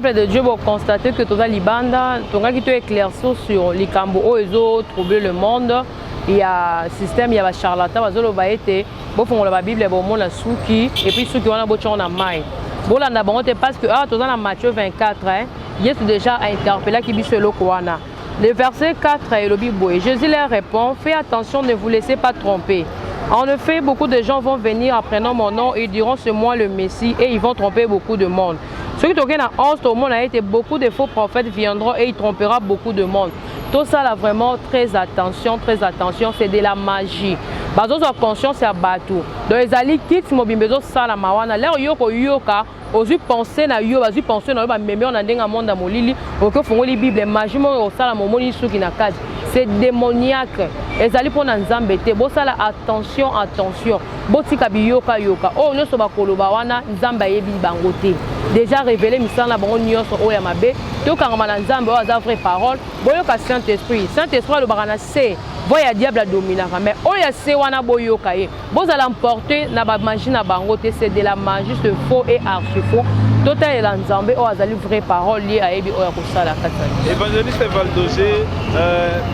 peuple de Dieu, vous constatez que tout ça, Libanda, tout ça qui te éclairci sur les cambo, ils ont troublé le monde. Il y a un système, il y a un charlatan, il y a été, bon, font la Bible, bon, la souki, et puis ceux qui ont la botte en maille. Bon, là, d'abord, parce que, tout ça, dans Matthieu 24, il est déjà interpellé qui dit le Koana. Le verset 4 est le Bible. Jésus leur répond, faites attention, ne vous laissez pas tromper. En effet, beaucoup de gens vont venir en prenant mon nom et diront c'est moi le Messie et ils vont tromper beaucoup de monde. Ceux qui toquent dans 11 au monde a été beaucoup de faux prophètes viendront et ils tromperont beaucoup de monde. Tout ça là vraiment très attention, c'est de la magie. Bazo sa conscience c'est à bateau. Donc les alliés quittent mobimbezo ça la mawana. Là yoko yoka, osu penser na yo, osu penser na yo ba meme on a denga monde à molili, oko fongo li Bible magie mo ça la momoni suki na kaji. C'est démoniaque. Les alliés pour nzambe te. Bo ça la attention. Botika biyoka yoka. Oh nyoso ba koloba wana nzamba yebi bangote. Déjà révélé misala bango nyoso o ya mabe. To kangama na nzambe o za vraie parole. Boyoka Saint-Esprit. Saint-Esprit le barana c'est voya diable a dominé mais oya se wana boyoka ye boza l'emporter na ba magie na bango te c'est de la magie c'est faux et archi faux total la nzambe o azali vraie parole lié à ebi oya kosala katani évangéliste Valdogé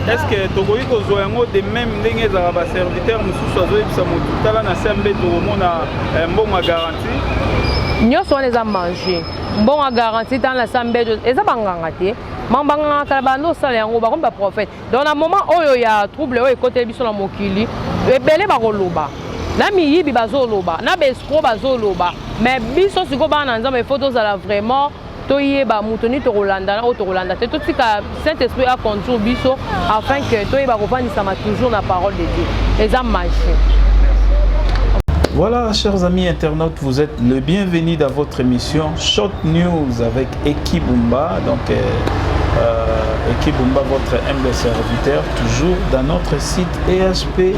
est-ce que tokoki kozwa yango de même ndenge za ba serviteur mususu azoyi bisa motu tala na sembe to mona mbongo garantie nyoso wana eza manger mbongo garantie dans la sembe eza banganga te mambanga kalabando sala yango ba comme ba prophète dans un moment oyo ya trouble oyo côté biso na mokili ebele ba koloba na miyibi bazoloba na bescro bazoloba mais biso siko ba na nzambe photos ala vraiment toyeba mutoni to Rolanda na to Rolanda te tout tika Saint-Esprit a conduit biso afin que toyeba kopandisa ma toujours la parole de Dieu les âmes marchent. Voilà, chers amis internautes, vous êtes le bienvenu dans votre émission Short News avec Eki Bumba. Donc, Eki Bumba, votre humble serviteur, toujours dans notre site ESP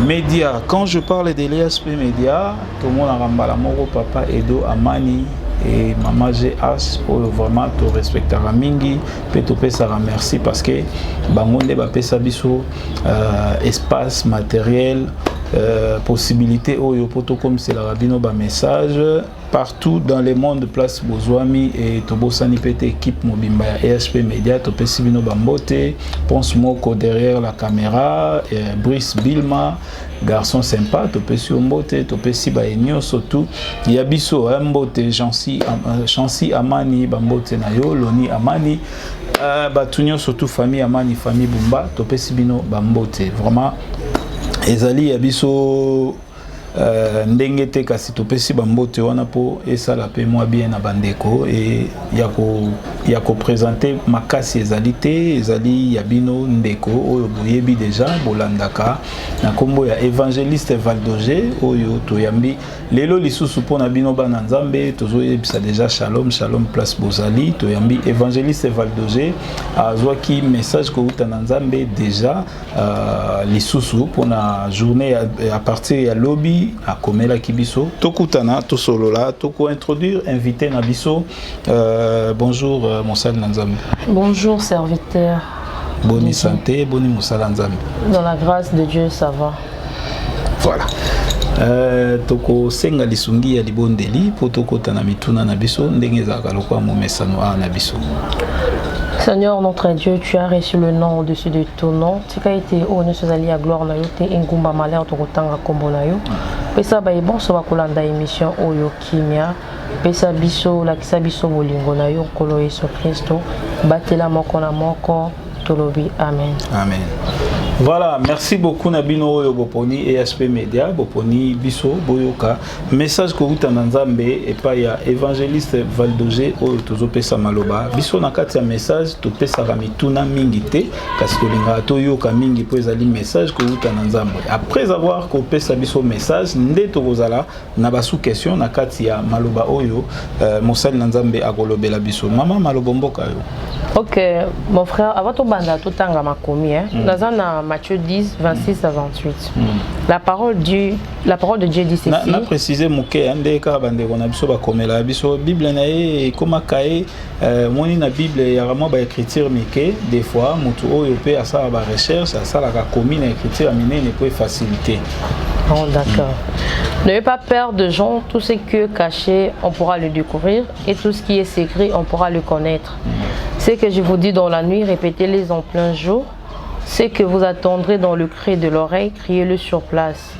Média. Quand je parle de l'ESP Média, tout le monde a rambala moro, papa Edo Amani et maman GH pour vraiment te respecter à mingi, peut te pesa merci parce que bangonde ba pesa biso espace matériel. Possibilité oyo poto comme c'est la rabino ba message partout dans le monde place bozwami et tobosani pete équipe mobimba ya ESP Media to pesibino bambote pense moko derrière la caméra Brice Bilma garçon sympa to pesi mbote to pesi ba enyo surtout yabiso mbote Chancy Amani bambote na yo Loni Amani batunyo surtout famille Amani famille Bumba to pesibino bambote vraiment ezali ya biso ndenge te kasi topesi bambote wana po esala pe moi bien na bandeko et ya ko présenter makasi ezali te ezali ya bino ndeko oyo boyebi déjà bolandaka na kombo ya évangéliste Valdogé oyo toyambi lelo lisusu pona bino bana nzambe tozoyebisa déjà shalom place bozali toyambi évangéliste Valdogé azwaki message ko uta na nzambe déjà lisusu pona journée à partir ya lobby à Komela Kibiso, Tokutana, Tosolola, Toko introduire, invité Nabiso. Bonjour Moussal Nanzambe. Bonjour serviteur. Bonne santé, bonne Moussal Nanzambe. Dans la grâce de Dieu, ça va. Voilà. Toko senga lisungi ya libondeli, potoko tanamituna Nabiso, ndengeza kalokwa momesano a Nabiso. Seigneur notre Dieu, tu as reçu le nom au-dessus de ton nom. Tu as été honneur sur la gloire na yo te ingumba malheur to kotanga kombo na yo. Pesa ba bon so bakolanda émission oyo kimia. Pesa biso la kisa biso bolingo na yo kolo Yesu Kristo. Batela moko na moko tolobi amen. Amen. Voilà, merci beaucoup Nabino Oyo Boponi ESP Media, Boponi Biso, Boyoka. Message que vous avez Nzambe et pas ya évangéliste Valdogé Oyo Tozo Pesa Maloba. Biso nakati ya message to pesa ramituna mingi te kasi to linga to yoka mingi po ezali message que vous avez Nzambe. Après avoir ko pesa biso message nde to bozala na basu question nakati ya Maloba Oyo Mosali Nzambe akolobela biso. Maman Maloba mboka yo. OK, mon frère, avant to banda to tanga makomi dans Matthieu 10, 26 à 28. La parole de Dieu dit ceci. Na préciser moké ande ka bande kona biso ba komela biso Bible na ye koma kae moni na Bible ya vraiment ba écriture mike des fois mutu oyo pe asa ba recherche asa la komi na écriture minene pour faciliter. Oh, d'accord. N'ayez pas peur de gens, tout ce qui est caché, on pourra le découvrir, et tout ce qui est secret, on pourra le connaître. Ce que je vous dis dans la nuit, répétez-les en plein jour. Ce que vous attendrez dans le cri de l'oreille, criez-le sur place.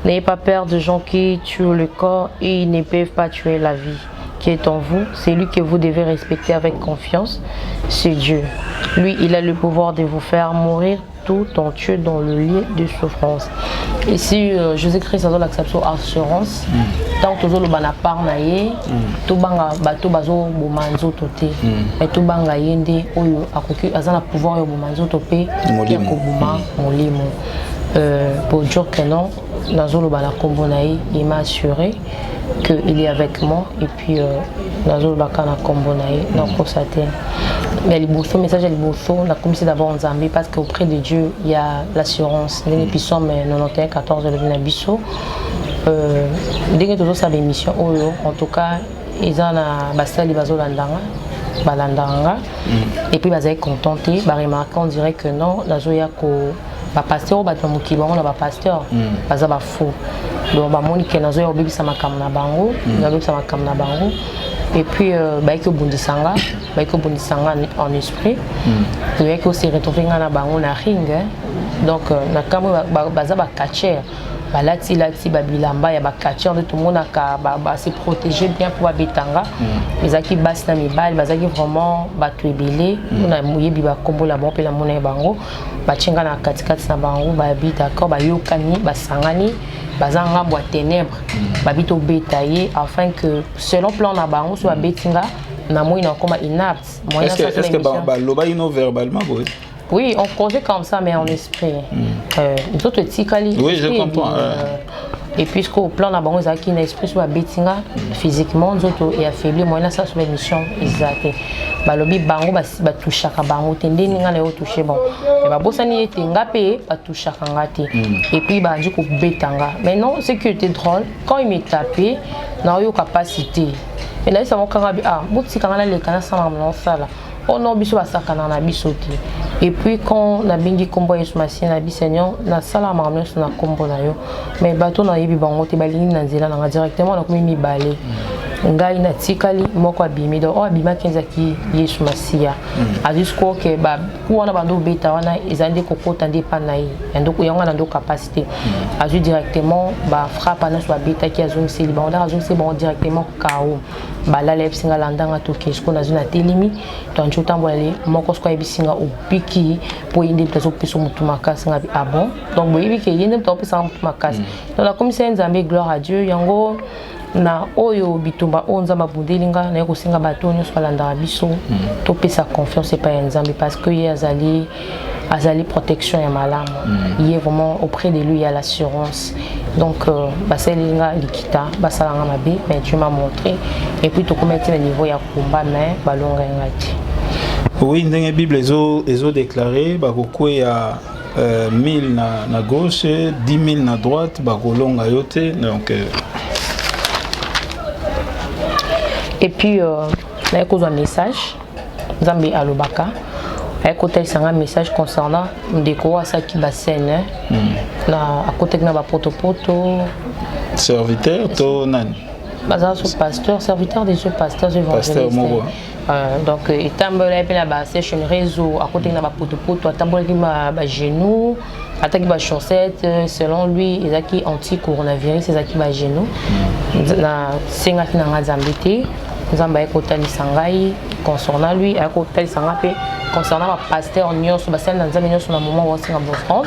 N'ayez pas peur de gens qui tuent le corps et ils ne peuvent pas tuer la vie qui est en vous. C'est lui que vous devez respecter avec confiance, c'est Dieu. Lui, il a le pouvoir de vous faire mourir tout en tuant dans le lieu de souffrance. Ici, Jésus-Christ a l'acceptation assurance. Tant que vous avez part naie, tout banga bateau bazo bomanzo toté. Et tout banga yende oyo akoki azana pouvoir yo bomanzo topé ko boma molimo. Pour dire que non, Nazolo bana kombo nae, il m'a assuré qu'il est avec moi et puis Nazolo bakana kombo nae, non constaté. Mais le message est le comme c'est d'abord en Zambie parce qu'auprès de Dieu il y a l'assurance. Dans l'épisode 91 14 de l'Abisso, dès que tous ça mission, en tout cas ils ont basali bazolandanga, balandanga et puis bazaï contenté, bah remarquer on dirait que non, Nazoya ko ba pasteur ba tomuki bango na ba pasteur baza ba fou. Donc ba moni ke Nazoya obibisa makamna bango, obibisa makamna bango. Et puis, baïko bundisanga en esprit. Il faut se retrouver dans la ring. Donc, na kamu baza ba catcher. Balati babilamba ya ba catcher de tout le monde a se protéger bien pour abetanga. Les aki bas na mibal, bazaki vraiment ba tuebele. On a mouillé biba kombo la bon pe la mona bango. Ba chinga na katikati na bango ba bi d'accord ba yokani ba sangani. Bazanga bois ténèbres, babito bétaillé afin que selon plan na bango soit betinga na moi na comme inapte. Est-ce que loba ino verbalement oui, on projet comme ça mais en esprit. Nous autres tikali. Oui, je comprends. Et puisqu'au plan na bango zaki na esprit soit betinga physiquement nous autres et affaibli moi na ça sur mission exacte. Balobi bango ba touchaka bango tendeni nga na yo toucher bon. Et ba bosani ete ngapé ba touchaka ngate. Et puis ba dit ko betanga. Mais non, ce qui était drôle quand il m'a tapé na yo capacité. Et là ça mon kanga ah, boti kanga na le kana sama mon sala. On a biso basakana na bisoti. Et puis quand na bingi kombo yesu masina na bisenyo na sala mamno na kombo na yo. Mais bato na yebi bango te balingi na nzela na directement na komi mibale. Ngai na tikali moko abimi do o abima kenzaki yesu masia ajusko ke ba kuona bando beta wana ezande kokota ndi panai ndoko yanga na ndo capacité aju directement ba frappe na so beta ki azung seli ba onda azung se bon directement kao ba la lep singa landanga to kesko na zuna telimi to ancho tambolale moko sko ebisinga opiki po inde plazo peso mutumaka singa bi abon donc boyebi ke yende to pesa mutumaka donc la commission Nzambe gloire à Dieu yango na oyo bitumba onza mabudelinga na yoko singa bato nyonso balanda biso to pesa confiance pas Nzambe parce que y azali protection ya malamu il est vraiment auprès de lui il y a l'assurance donc baselinga likita basalanga mabe mais tu m'as montré et puis to commettre le niveau ya combat mais balonga ngati oui ndenge Bible ezo déclaré bakoko ya 1000 na gauche 10 000 na droite bakolonga yote donc et puis na cause un message Nzambe alobaka avec côté un message concernant déco à ça qui va scène na à côté na ba poto serviteur to nan bazar pasteur serviteur des pasteurs évangélistes donc itambole pe la ba session réseau à côté na ba poto atambole ki ba genou attaque ba chaussette selon lui ezaki anti coronavirus ezaki ba genou na senga ki na Nzambe Nzamba ekotali sangai concernant lui ekotali sangape concernant le pasteur nyonso basel na Nzambe nyonso na moment où c'est un bon front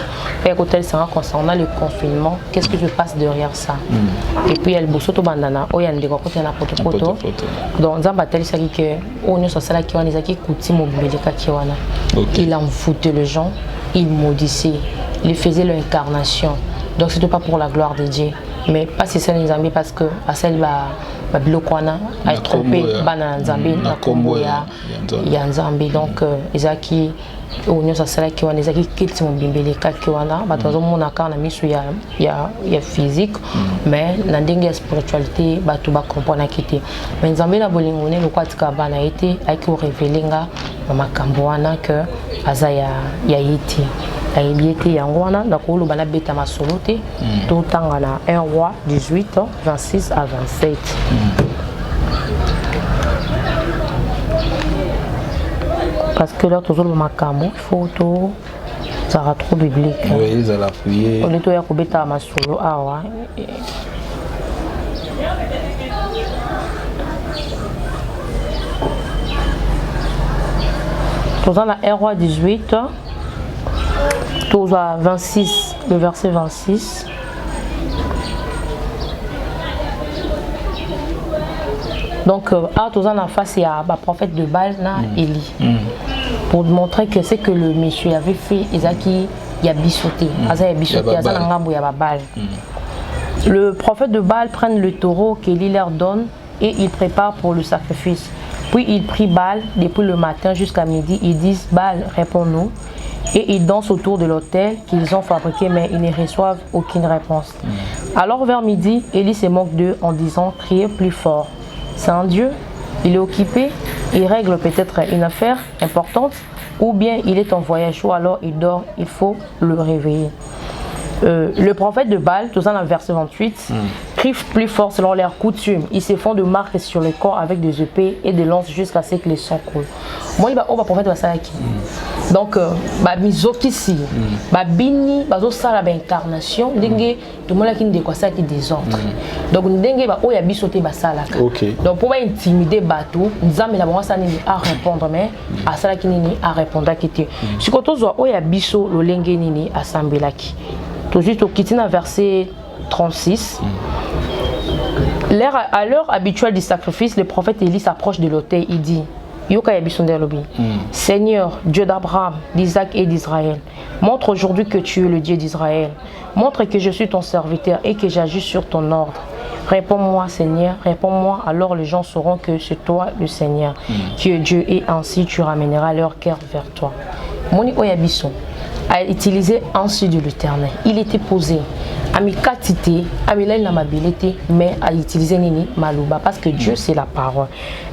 ekotali sanga concernant le confinement qu'est-ce que je passe derrière ça et puis elle bosoto bandana oya ndeko kote na poto donc Nzamba tali saki que o nyonso sala ki wana zaki kuti mobileka ki wana il envoûtait les gens il maudissait il faisait l'incarnation donc c'était pas pour la gloire de Dieu mais pas c'est ça Nzambe parce que à celle ba biloko wana a trompé bana Nzambe na kombo ya Nzambe donc ezaki onyo sa sala ki wana ezaki kiti mobimbeleka ki wana bato mona ka na misu ya physique mais na ndenge ya spiritualité bato ba comprendre kiti mais Nzambe na bolingo ne lokwatika bana été aki révéler nga makambo wana que aza ya yiti ayebi yango wana nakolo bana beta masolo te to tanga na 1 roi 18 26 à 27. Parce que là toujours le makambo il faut tout ça sera trop biblique. Oui, ils allaient appuyer. On est tout ya ko beta masolo awa. Dans la 1 roi 18 à 26, le verset 26. Donc, tous en face, il y a le prophète de Baal, Élie. Pour montrer que c'est que le monsieur avait fait, il a bissoté. Le prophète de Baal prend le taureau qu'Élie leur donne et il prépare pour le sacrifice. Puis ils prient Baal depuis le matin jusqu'à midi. Ils disent Baal, réponds-nous. Et ils dansent autour de l'autel qu'ils ont fabriqué, mais ils ne reçoivent aucune réponse. Alors vers midi, Élie se moque d'eux en disant criez plus fort. C'est un Dieu, il est occupé, il règle peut-être une affaire importante, ou bien il est en voyage, ou alors il dort, il faut le réveiller. Le prophète de Baal, tout ça dans le verset 28, crie plus fort selon leur coutume. Ils se font de marques sur le corps avec des épées et des lances jusqu'à ce que les sang coule. Moi, il va au prophète de Salaki. Donc, mizokisi, bini, bazosala incarnation, dengue, tout le monde qui ne découvre ça qui désordre. Donc, dengue ba oya bisote basala. Donc, pour intimider bateau, nous avons la bonne à répondre, mais à ça qui n'est à répondre à qui. Si quand on oya biso le lenge nini assemblée qui. Tout juste au Kitina verset 36. À l'heure habituelle du sacrifice, le prophète Élie s'approche de l'autel. Il dit Seigneur, Dieu d'Abraham, d'Isaac et d'Israël, montre aujourd'hui que tu es le Dieu d'Israël. Montre que je suis ton serviteur et que j'agis sur ton ordre. Réponds-moi, Seigneur, réponds-moi, alors les gens sauront que c'est toi le Seigneur, qui est Dieu, et ainsi tu ramèneras leur cœur vers toi. Moni Oyabisson a utilisé ainsi de l'Éternel. Il était posé. Amikatité, Amilène l'amabilité, mais a utilisé Nini Malouba parce que Dieu c'est la parole.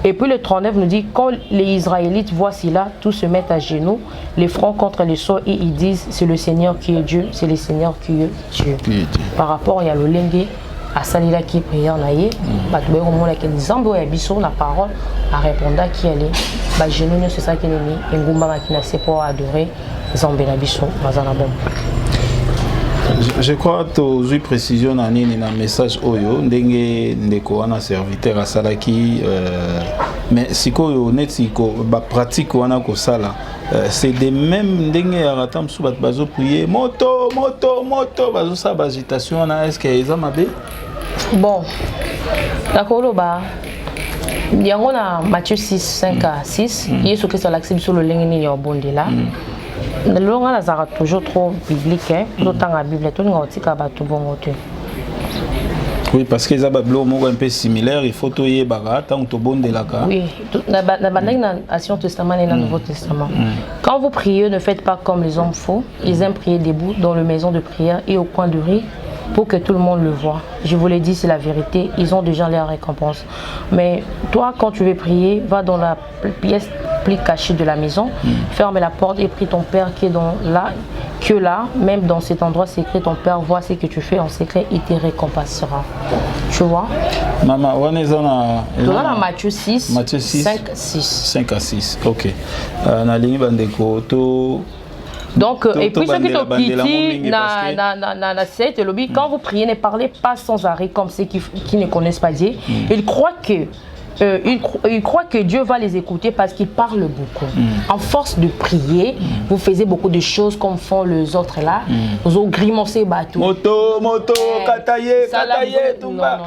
Et puis le 39 nous dit quand les Israélites voient cela, tous se mettent à genoux, les fronts contre les sols et ils disent c'est le Seigneur qui est Dieu, c'est le Seigneur qui est Dieu. Par rapport il y a le lengue à Salila qui prière naïe, batoué au moment laquelle Zambo et Abisso la parole a répondu qui allait, bah genoux c'est ça qui est né, et Ngumba makina c'est pour adorer Zambo et Abisso dans un album. Je crois que tu as précision dans le message Oyo, ndenge ndeko wana serviteur asalaki mais siko netiko ba pratique wana ko sala c'est des mêmes ndenge aratam sou bat bazo prier moto bazo sa agitation na est-ce que ils amabe bon nakolo ba yango na Matthieu 6 5 à 6 Yesu Christ l'accepte sur le lengeni ya bondela. Le long là ça toujours trop biblique hein autant la Bible tout n'autika ba tout bon côté. Oui parce que les abablo un peu similaire il faut toyer baga tant to bon de la ka. Oui dans l'Ancien Testament et dans le Nouveau Testament. Quand vous priez ne faites pas comme les hommes faux, ils aiment prier debout dans la maison de prière et au coin de rue pour que tout le monde le voit. Je vous l'ai dit, c'est la vérité, ils ont déjà leur récompense. Mais toi, quand tu veux prier, va dans la pièce plus cachée de la maison, ferme la porte et prie ton Père qui est là, même dans cet endroit secret, ton Père voit ce que tu fais en secret, il te récompensera. Tu vois? Maman, on est dans Matthieu 6, 5 à 6. Ok. Donc, et puis ce qui est au petit, quand vous priez, ne parlez pas sans arrêt comme ceux qui ne connaissent pas Dieu. Ils croient que Dieu va les écouter parce qu'ils parlent beaucoup. En force de prier, vous faisiez beaucoup de choses comme font les autres là. Vous ont grimancé bateau. Moto, kataye, tout ça.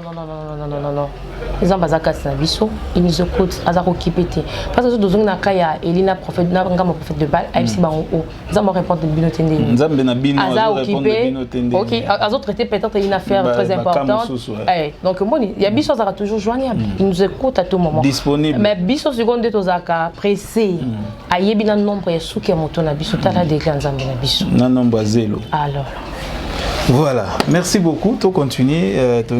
Non. Les ambassadeurs ils nous écoutent, ils ont occupé. Parce que nous avons Elina prophète de Baal, ils ont répondu de Binotende. Ils ont occupé. Ok, ils ont traité peut-être une affaire très importante. Donc, il y a des choses qui sont toujours joignables. Ils nous écoutent à tout moment. Disponible. Mais biso seconde de tozaka pressé. Ayebina nombre ya souke moto na biso tala de grands ambe na biso. Na nombre zéro. Alors. Voilà, merci beaucoup. Tu continues, tu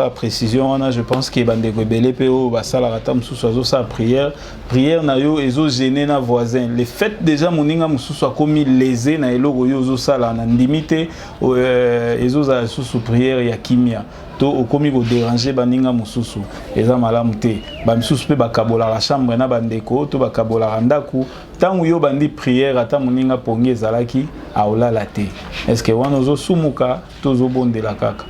as précision. Je pense que les rebelles PO, sa prière, prière na yo ezo gêner na voisin. Le fait déjà moninga mususu a commis lésé na eloko yo zo sala na ndimité ezo za susu prière ya kimia. To okomi ko déranger baninga mususu eza malamu te. Ba mususu pe bakabola la chambre na bandeko to bakabola ndaku. Tant yo bandi prière ata moninga pongi ezalaki aolala te. Est-ce que wana ozo sumuka tozo bondela kaka?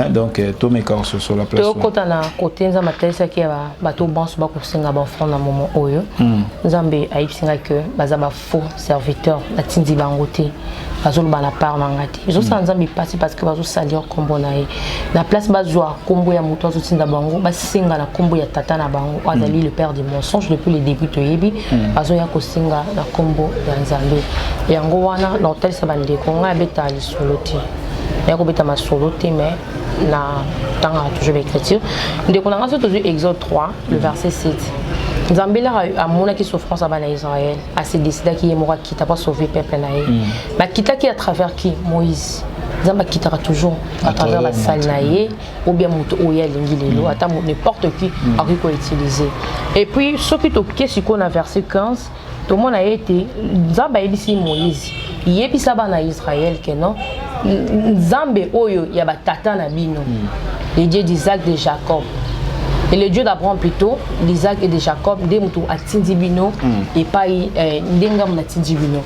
Donc tout mes corps sur la place. Quand on a côté nzamba tesa ki ba bato banso ba ko singa ba front na moment oyo. Nzambe ayi singa que baza ba faux serviteur na tindi bangote. Bazolo ba na part na ngati. Zo sa nzambe passer parce que bazo salir kombo na ye. Na place bazwa kombo ya muto zo tinda bango ba singa na kombo ya tata na bango. Azali le père des mensonges depuis le début to yebi. Bazo ya ko singa na kombo ya nzambe. Yango wana na hotel sa bande ko nga beta li soloti. Il y a ma solo mais na tanga toujours l'écriture. Dès qu'on a toujours Exode 3, le verset 7. Zambela a mon qui souffrance à Israël, à se décider qui est mort qui t'a pas sauvé peuple naïe. Mais qui t'a qui à travers qui Moïse. Zamba quittera toujours à travers la salle naïe ou bien moto ou yel l'ingilelo, à n'importe qui a pu utiliser. Et puis ce qui toque sur qu'on a verset 15, tout le monde a été Zamba ici Moïse. Il est puis na Israël que non. Nzambe oyo ya batata na bino. Le Dieu d'Isaac de Jacob. Et le Dieu d'Abraham plutôt, d'Isaac et de Jacob, de mutu atindi bino et pas ndenga na atindi bino.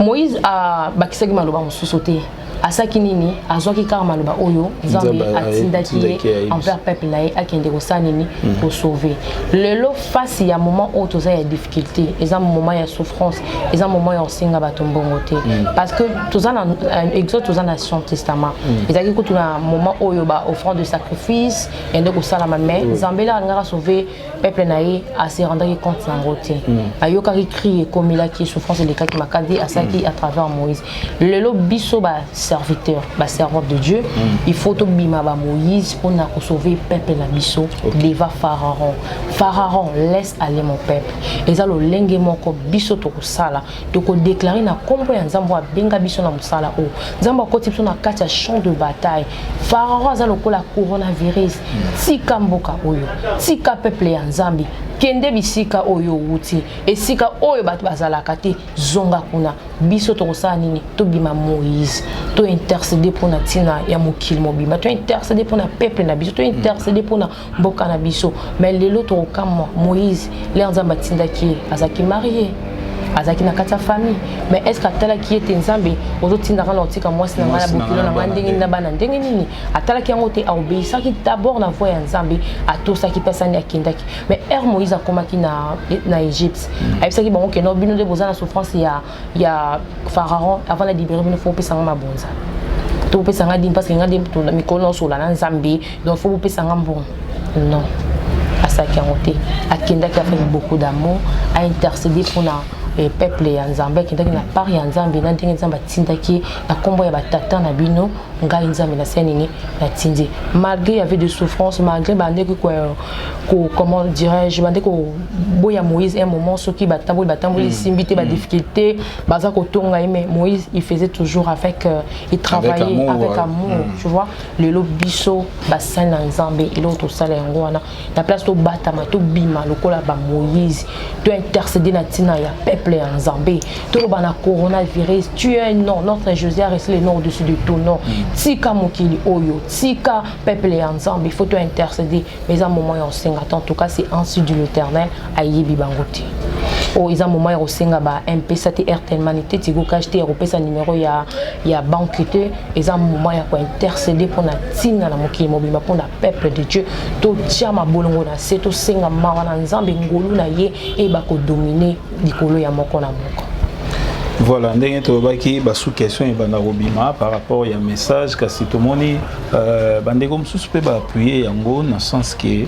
Moïse a bakisaki maloba mususote. Asaki nini azwaki kaka maloba oyo Nzambe atindaki envers peuple naye akende kosala nini pour sauver. Lelo face ya moment où toza ya difficulté, eza moment ya souffrance, eza moment ya osenga bato mbongo te. Parce que toza na Exode toza na Ancien Testament. Ezaki ko tuna moment oyo ba offrande de sacrifice et de kosala ma mère Nzambe la ngara sauver peuple naye a se rendre compte na ngote. Ayokaki cri comme il a qui souffrance de kaki makadi asaki à travers Moïse. Lelo biso ba serviteur, ba servant de Dieu, il faut to bima ba Moïse pour na sauver peuple na biso devant Pharaon. Pharaon laisse aller mon peuple. Ezalo lenge moko biso to sala, to ko déclarer na kombo ya Nzambo benga biso na musala o. Nzambo ko tipso na kati ya champ de bataille. Pharaon azalo ko la coronavirus, tika mboka oyo, tika peuple ya Nzambi. Kende bisika oyo wuti esika oyo bato bazalaka te zonga kuna biso to kosala nini to bima Moïse to intercéder pour na tina ya mokili mobima to intercéder pour na peuple na biso to intercéder pour na mboka na biso mais lelo to kama Moïse leur Nzamba tindaki azaki marié azaki na kata famille mais est-ce que atala qui était Nzambe ozo tinda kana otika mwasi na ngala bokilo na ngandenge na bana ndenge nini atala qui yango te a obéissant qui d'abord na voie ya Nzambe atosa qui personne akindaki mais Moïse a komaki na Égypte ayebisaki bango ke no bino de bozana souffrance ya Pharaon avant la libérer bino faut pesa ngama bonza to pesa ngadi parce que ngadi to na mikolo so la na Nzambe donc faut pesa ngambon non asaki yango te akindaki avec beaucoup d'amour a intercédé pour na et peuple ya Nzambe qui na part ya Nzambe na ndenge Nzambe tindaki na kombo ya batata na bino ngai Nzambe na senini na tindi malgré il y avait des souffrances malgré bande ko comment dirais-je bande ko boya Moïse un moment ceux qui batamboli simbité ba difficulté baza ko tonga mais Moïse il faisait toujours avec il travaillait avec amour tu vois le lobiso bassin na Nzambe et l'autre sala yango wana na place to batama to bima lokola ba Moïse to intercéder na tina ya peuple ya Nzambe to ba na coronavirus tu es non notre Jésus a resté le nom au-dessus de ton nom tika mokili oyo tika peuple ya Nzambe il faut to intercéder mais à un moment ya osenga en tout cas c'est ainsi de l'Éternel ayebi bangote oh ils a un moment ya osenga ba MPSA te Airtel Manité tigo cash te repesa numéro ya banque te ils a un moment ya ko intercéder pour na tina na mokili mobima pour na peuple de Dieu to tia mabolongo na seto senga mawa na Nzambe ngolu na ye e ba ko dominer likolo ya moko na moko. Voilà, ndenge tobaki ba sous question et bana robima par rapport ya message kasi tomoni bandeko mususu pe ba appuyer yango na sens que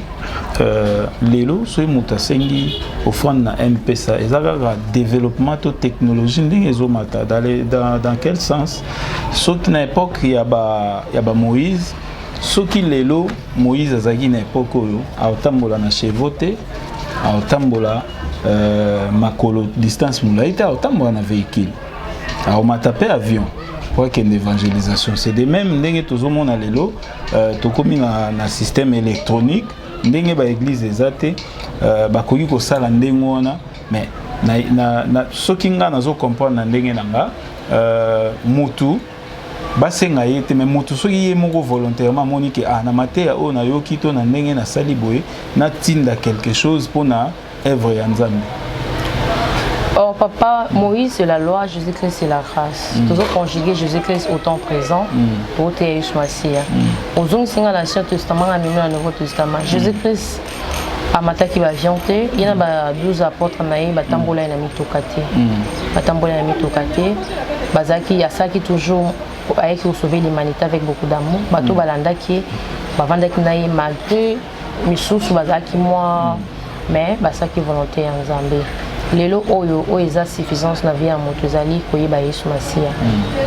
lelo soy mutasengi offrande na MPSA ezaka développement to technologie ndenge ezomata dans quel sens sauf na époque ya ba Moïse soki lelo Moïse azaki na époque oyo aotambola na chevote aotambola makolo distance mulaita autambola na véhicule au matape avion pour qu'il y ait une évangélisation. C'est de même, tout le monde a l'élo, tout comme un système électronique, ndenge ba église ezate ba koki ko sala ndenge wana mais na soki nga nazo comprendre ndenge nanga mutu basenga yete mais mutu soki ye moko volontairement moni que na mateya o na yoki to na ndenge na sali boye na tinda quelque chose pour na œuvre ya Nzambe. Oh papa, Moïse c'est la loi, Jésus-Christ c'est la grâce. Toujours conjugué Jésus-Christ au temps présent pour Théus Massia. Aux autres signes l'Ancien Testament, à le Nouveau Testament. Jésus-Christ a mataki ba vianté, il y a 12 apôtres naï, ba tambola na mitokate. Ba tambola na mitokate, bazaki ya saki toujours avec sauver l'humanité avec beaucoup d'amour. Bato balanda qui ba vandaki naï malgré misusu bazaki moi mais basaki volonté en Zambie. Lelo oyo eza suffisance na vie à motozali koyeba Yesu Masia.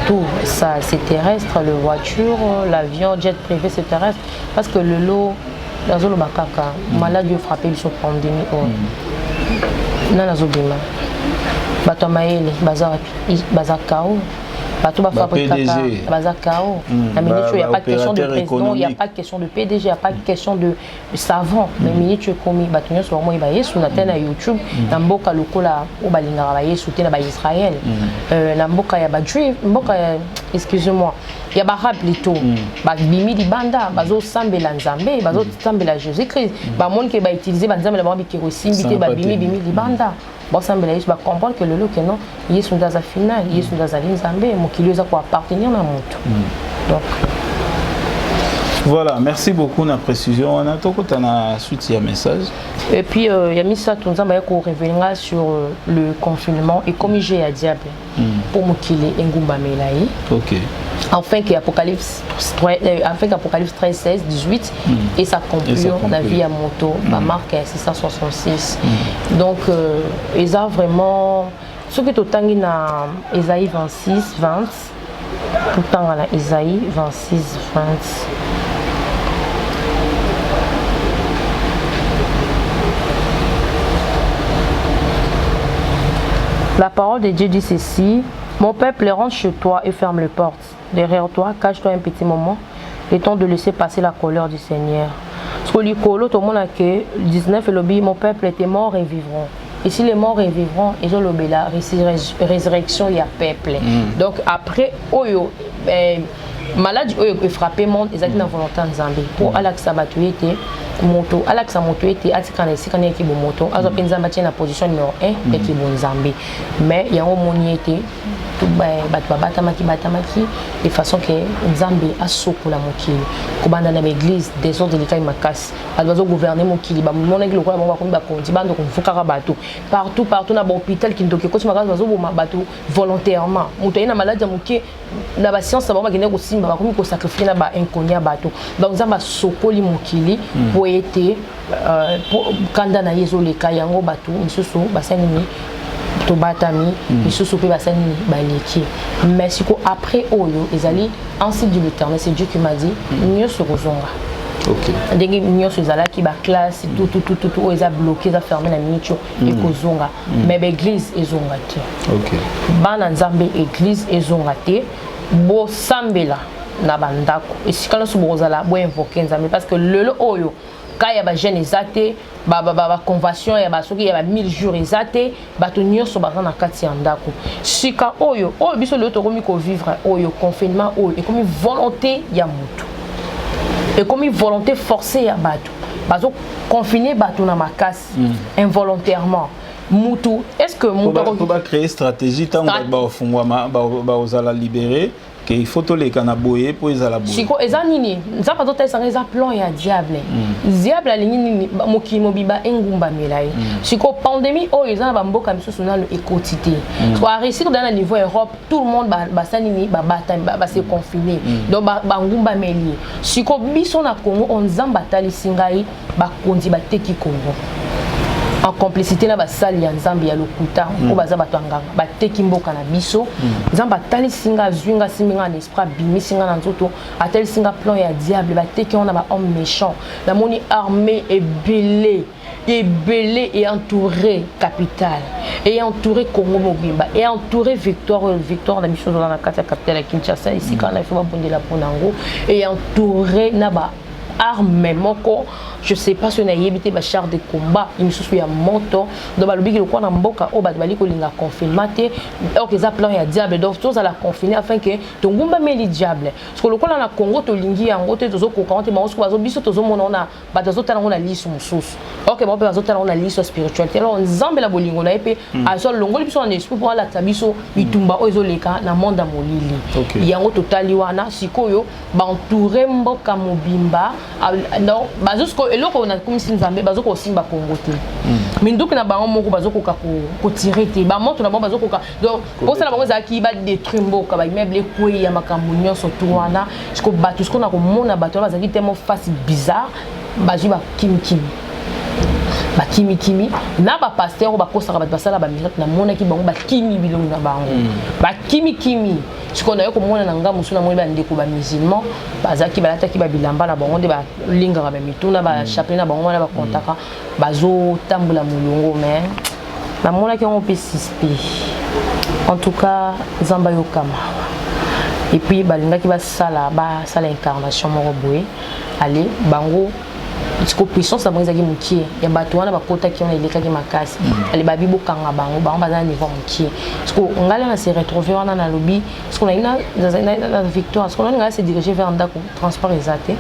Tout ça c'est terrestre, le voiture, l'avion, jet privé c'est terrestre parce que le lot nazolo bakaka maladie frappé sur pandémie na nazobima. Bato maele bazakao bato ba fabriquer bazakao la minute il y a pas de question de président, il y a pas de question de PDG, il y a pas de question de savant mais minute commis bato nyo sur moi ba Yesu na tena YouTube na mboka lokola o balinga ba Yesu tena ba Israël na mboka ya ba juif mboka excusez-moi il y a ba rap plutôt ba bimi di banda bazo sambela nzambe bazo sambela Jésus-Christ ba monde que ba utiliser ba nzambe la ba bikerosi mbité ba bimi di banda bon sambela Yesu ba comprendre que le lot que non Yesu ndaza final Yesu ndaza nzambe mokili eza kwa appartenir na mutu donc voilà, merci beaucoup na précision. On a tout na suite ya message. Et puis il y a mis ça tout ça ba ko revenir sur le confinement et comme j'ai à diable pour mokili engumba melayi. OK. Enfin qu'Apocalypse 13, 16, 18 et ça conclut la vie à moto, ma marque est 666. Donc ils ont vraiment ce que tout le temps na Ésaïe 26, 20 tout le temps à Ésaïe 26, 20. La parole de Dieu dit ceci: mon peuple, rentre chez toi et ferme les portes. Derrière toi, cache-toi un petit moment, le temps de laisser passer la colère du Seigneur. Sur le colo, tout le monde a que 19 et lobby, mon peuple était mort et vivront. Et si les morts et vivront, ils ont lobby la résurrection, il y a peuple. Donc après, oyo, maladie oyo peut frapper le monde, ils ont une volonté en Zambie. Pour Alexa Batuete, moto, Alexa Motoete, Atikane, Sikane qui est moto, Azo Penzamba tient la position numéro 1 et qui est bon Zambie. Mais il y a un moniété. batamaki de façon que Nzambe a soko la mokili kobanda na l'église des ordres délicats makasi bazo gouverner mokili ba mona ki lokola ba komi ba konti bando ko fukaka bato partout na ba hôpital ki ndoke ko makasi bazo boma bato volontairement muto ina maladie moké na ba science ba kende ko simba ba komi ko sacrifier na ba inconnu bato donc Nzamba sokoli mokili pour été kanda na yezo leka yango bato misusu basanini tobatami isusu pe basani baleki mais siko après oyo ezali ainsi dit l'Éternel, c'est Dieu qui m'a dit mieux se rezonga. OK. Ndenge mieux se zala ki ba classe tout eza bloqué za fermer la minute et kozonga mais l'église ezonga te. OK. Bana Nzambe église ezonga te bo sambela na bandako et si kana so bozala bo invoquer Nzambe parce que le oyo quand il y a des jeunes exatés, ba convention ya ba soki ya ba 1000 jours exatés, ba to nyonso ba na kati ya ndako. Sika oyo biso le to komi ko vivre oyo confinement oyo et comme volonté ya mutu. Et comme volonté forcée ya bato. Bazo confiner bato na makasi involontairement. Mutu, est-ce que mutu va créer stratégie tant ba ofungwa ba ozala libérer il faut que les canaboyés pour les alaboyer. Chico, ezanini, ça pas d'autre ça un plan ya diable. Diable alingi moki mobiba engumba melai. Chico pandémie oh ils ont bamboka miso na le écotité. Soit réussir dans le niveau Europe, tout le monde ba sanini ba se confiner. Donc ba ngumba meli. Chico biso na Congo on zamba tali singai ba kondi ba teki Congo. en complicité na basali ya nzambe ya lokuta o baza bato nganga bateki mboka na biso nzambe atali singa zwinga siminga en esprit bimi singa na nzoto atali singa plan ya diable bateki on a ba homme méchant la moni armée est belée et entouré capitale et entouré Congo Mobimba et entouré victoire la mission dans la capitale à Kinshasa ici quand on a fait bonde la ponango et entouré naba armée moko je sais pas si on a évité ba char de combat il se souvient moto donc ba lobiki le quoi na mboka o ba bali ko linga confirmate or que ça plan ya diable donc tous à la confiner afin que tongumba meli diable parce que le quoi na Congo to lingi yango te tozo ko kanté ma osko bazo biso tozo mona na ba tozo tala na liso mususu or que ba bazo tala na liso spiritualité alors nzambe la bolingo na epé a so longo biso en esprit pour la tabiso itumba o ezoleka na monde molili yango totali wana sikoyo ba entourer mboka mobimba non bazo eloko na komisi nzambe bazoko simba Congo te minduki na bango moko bazoko ka ko tirer te ba moto na bango bazoko ka donc pour ça na bango zaki ba détruire mboka ba immeuble kwe ya makambo nyonso towana siko bato siko na ko mona bato bazaki tellement face bizarre baji ba kimi ba kimi na ba pasteur ba kosaka bato basala ba miracle na mona ki bango ba kimi bilongo na bango ba kimi siko na yo ko mona na ngamu suna mona ba ndeko ba musulman bazaki balata ki ba bilamba na bango de ba linga ba mituna ba chapelet na bango na ba kontaka bazo tambola mulongo mais na mona ki on peut suspect en tout cas zamba yo kama et puis balinga ki ba sala incarnation moko boye allez bango siko puissance na bango ki mukie ya bato wana bakota ki on eleka ki makasi ali babi bokanga bango baza niveau mukie siko ngala na se retrouver wana na lobby siko na ina victoire siko na se diriger vers ndako transport exacté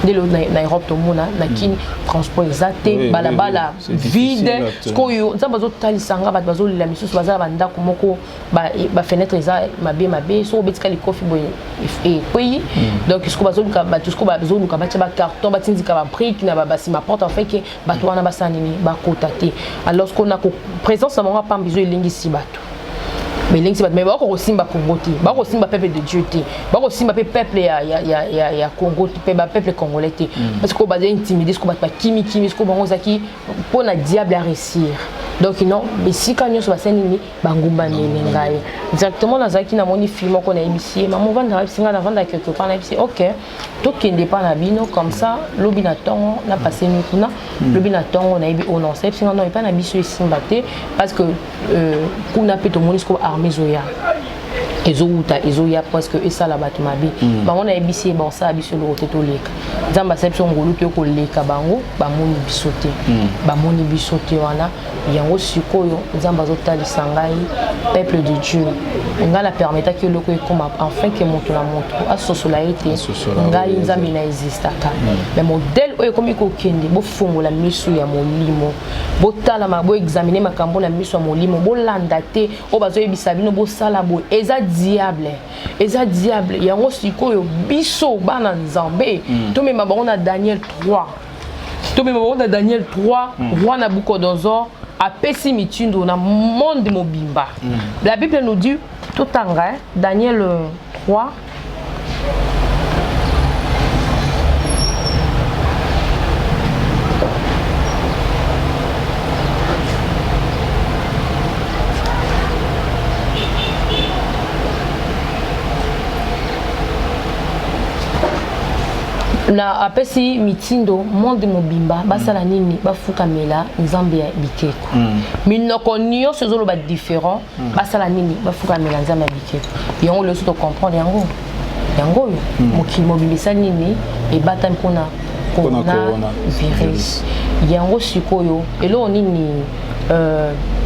de l'autre na Europe to mona na kini transport exacté balabala vide siko yo nza bazo talisanga bato bazo la misusu baza bandako moko ba fenêtre za mabe so betika li kofi boye et puis donc siko bazo luka bato siko bazo luka ba carton batindika ba prix na basi ma porte en fait que bato wana basanini bakotate alors qu'on a présence na pas besoin elingi si bato mais elingi si bato mais bako kosimba Congo te bako kosimba peuple de Dieu te bako kosimba peuple ya Congo te peuple congolais te parce que baza intimider ce ko bato kimi ce ko bango zaki pour na diable à réussir donc non mais si quand nyonso basanini bangumba melengaye directement na zaki na moni film ko na ebisi maman vanda singa na vanda quelque part na ebisi OK to kende pa na bino comme ça lobi na tongo na passer nuit kuna lobi na tongo na ebi on sait singa non pas na biso esimba te parce que kuna pe to moni ko armée zoya ezoya parce que ça la bato mabi bango na ebisi bon ça biso le roteto leka nzamba seption ngolu te ko leka bango ba moni bisote wana yango sikoyo nzamba zotali sangai peuple de Dieu ngala permettre que loko ekoma enfin que moto na moto a sosolarité ngai nzambe na existaka mais modèle oyo komi ko kende bo fongola misu ya molimo bo tala mabo examiner makambo na misu ya molimo bo landa te o bazo ebisa bino bo sala bo eza diable yango sikoyo biso bana nzambe to mema bango na Daniel 3 roi Nabucodonosor a pesi mitindo na monde mobimba la Bible nous dit tout en Daniel 3 na apesi mitindo monde mobimba basala nini bafuka mela nzambe ya bikeko minoko nyonso ezolo ba différent basala nini bafuka mela nzambe ya bikeko yango le to comprendre yango mokili mobimisa nini ebata mpona coronavirus yango sikoyo elo nini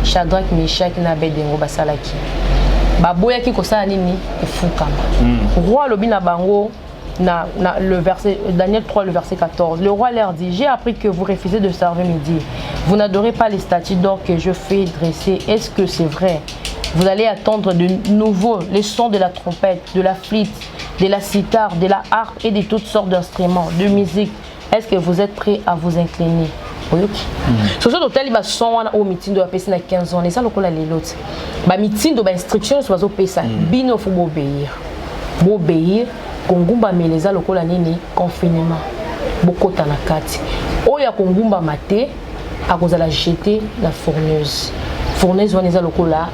Shadrach Meshach na Abednego basalaki baboyaki kosala nini kofukama roi lobi na bango le verset Daniel 3 le verset 14 le roi leur dit: j'ai appris que vous refusez de servir midi, vous n'adorez pas les statues d'or que je fais dresser. Est-ce que c'est vrai? Vous allez attendre de nouveau les sons de la trompette, de la flûte, de la cithare, de la harpe et de toutes sortes d'instruments de musique. Est-ce que vous êtes prêts à vous incliner? Ce sont hôtel ba son wana o mitindo ya pesi na 15 ans et ça lokola lelot ba mitindo ba instruction so bazo pesa bino fo obéir kongumba meleza lokola nini confinement bokota na kati oya kongumba mate à cause de la jeter la fourneuse on est à lokola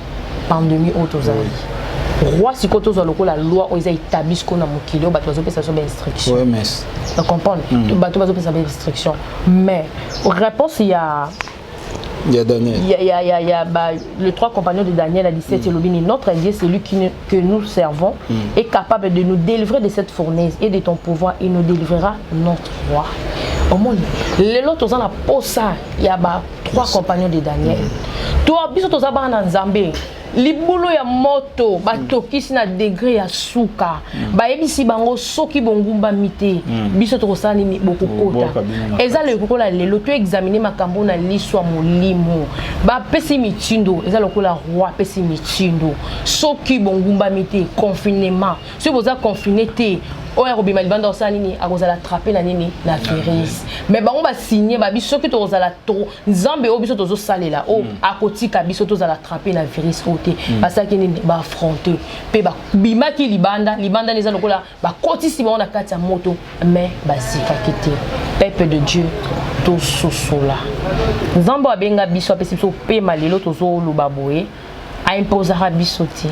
pandémie autozali roi si koto za lokola loi on est établi ce qu'on a mokili bato bazo pesa so ba instruction oui mais tu comprends bato bazo pesa ba instruction mais réponse il y a Daniel. Il y a le 3 compagnons de Daniel à 17 Lobini. Notre Dieu, c'est lui que nous servons, est capable de nous délivrer de cette fournaise et de ton pouvoir. Il nous délivrera notre roi. Au monde, les autres ont la posa. Il y a 3 compagnons de Daniel. Toi, biso toza ba na Nzambe. Libulu ya moto batokisi na degré ya suka bayebisi bango soki bongumba mite biso tokosala nini bokokota eza le kokola lelo to examiner makambo na liswa molimo bapesi mitindo eza lokola roi pesi mitindo soki bongumba mite confinement si boza confiné te oya kobima libanda osala nini akozala attraper na nini na virus mais bango basigné babiso soki tokozala to nzambe oyo biso tozosalela o akotika biso tozala attraper na virus oyo te basalaki nini baaffronte mpe babimaki libanda neza lokola bakotisi bango na kati ya moto mais bazikaki te peuple de Dieu tososola nzambe abenga biso apesi biso pema lelo tozoloba boye aimposaka biso te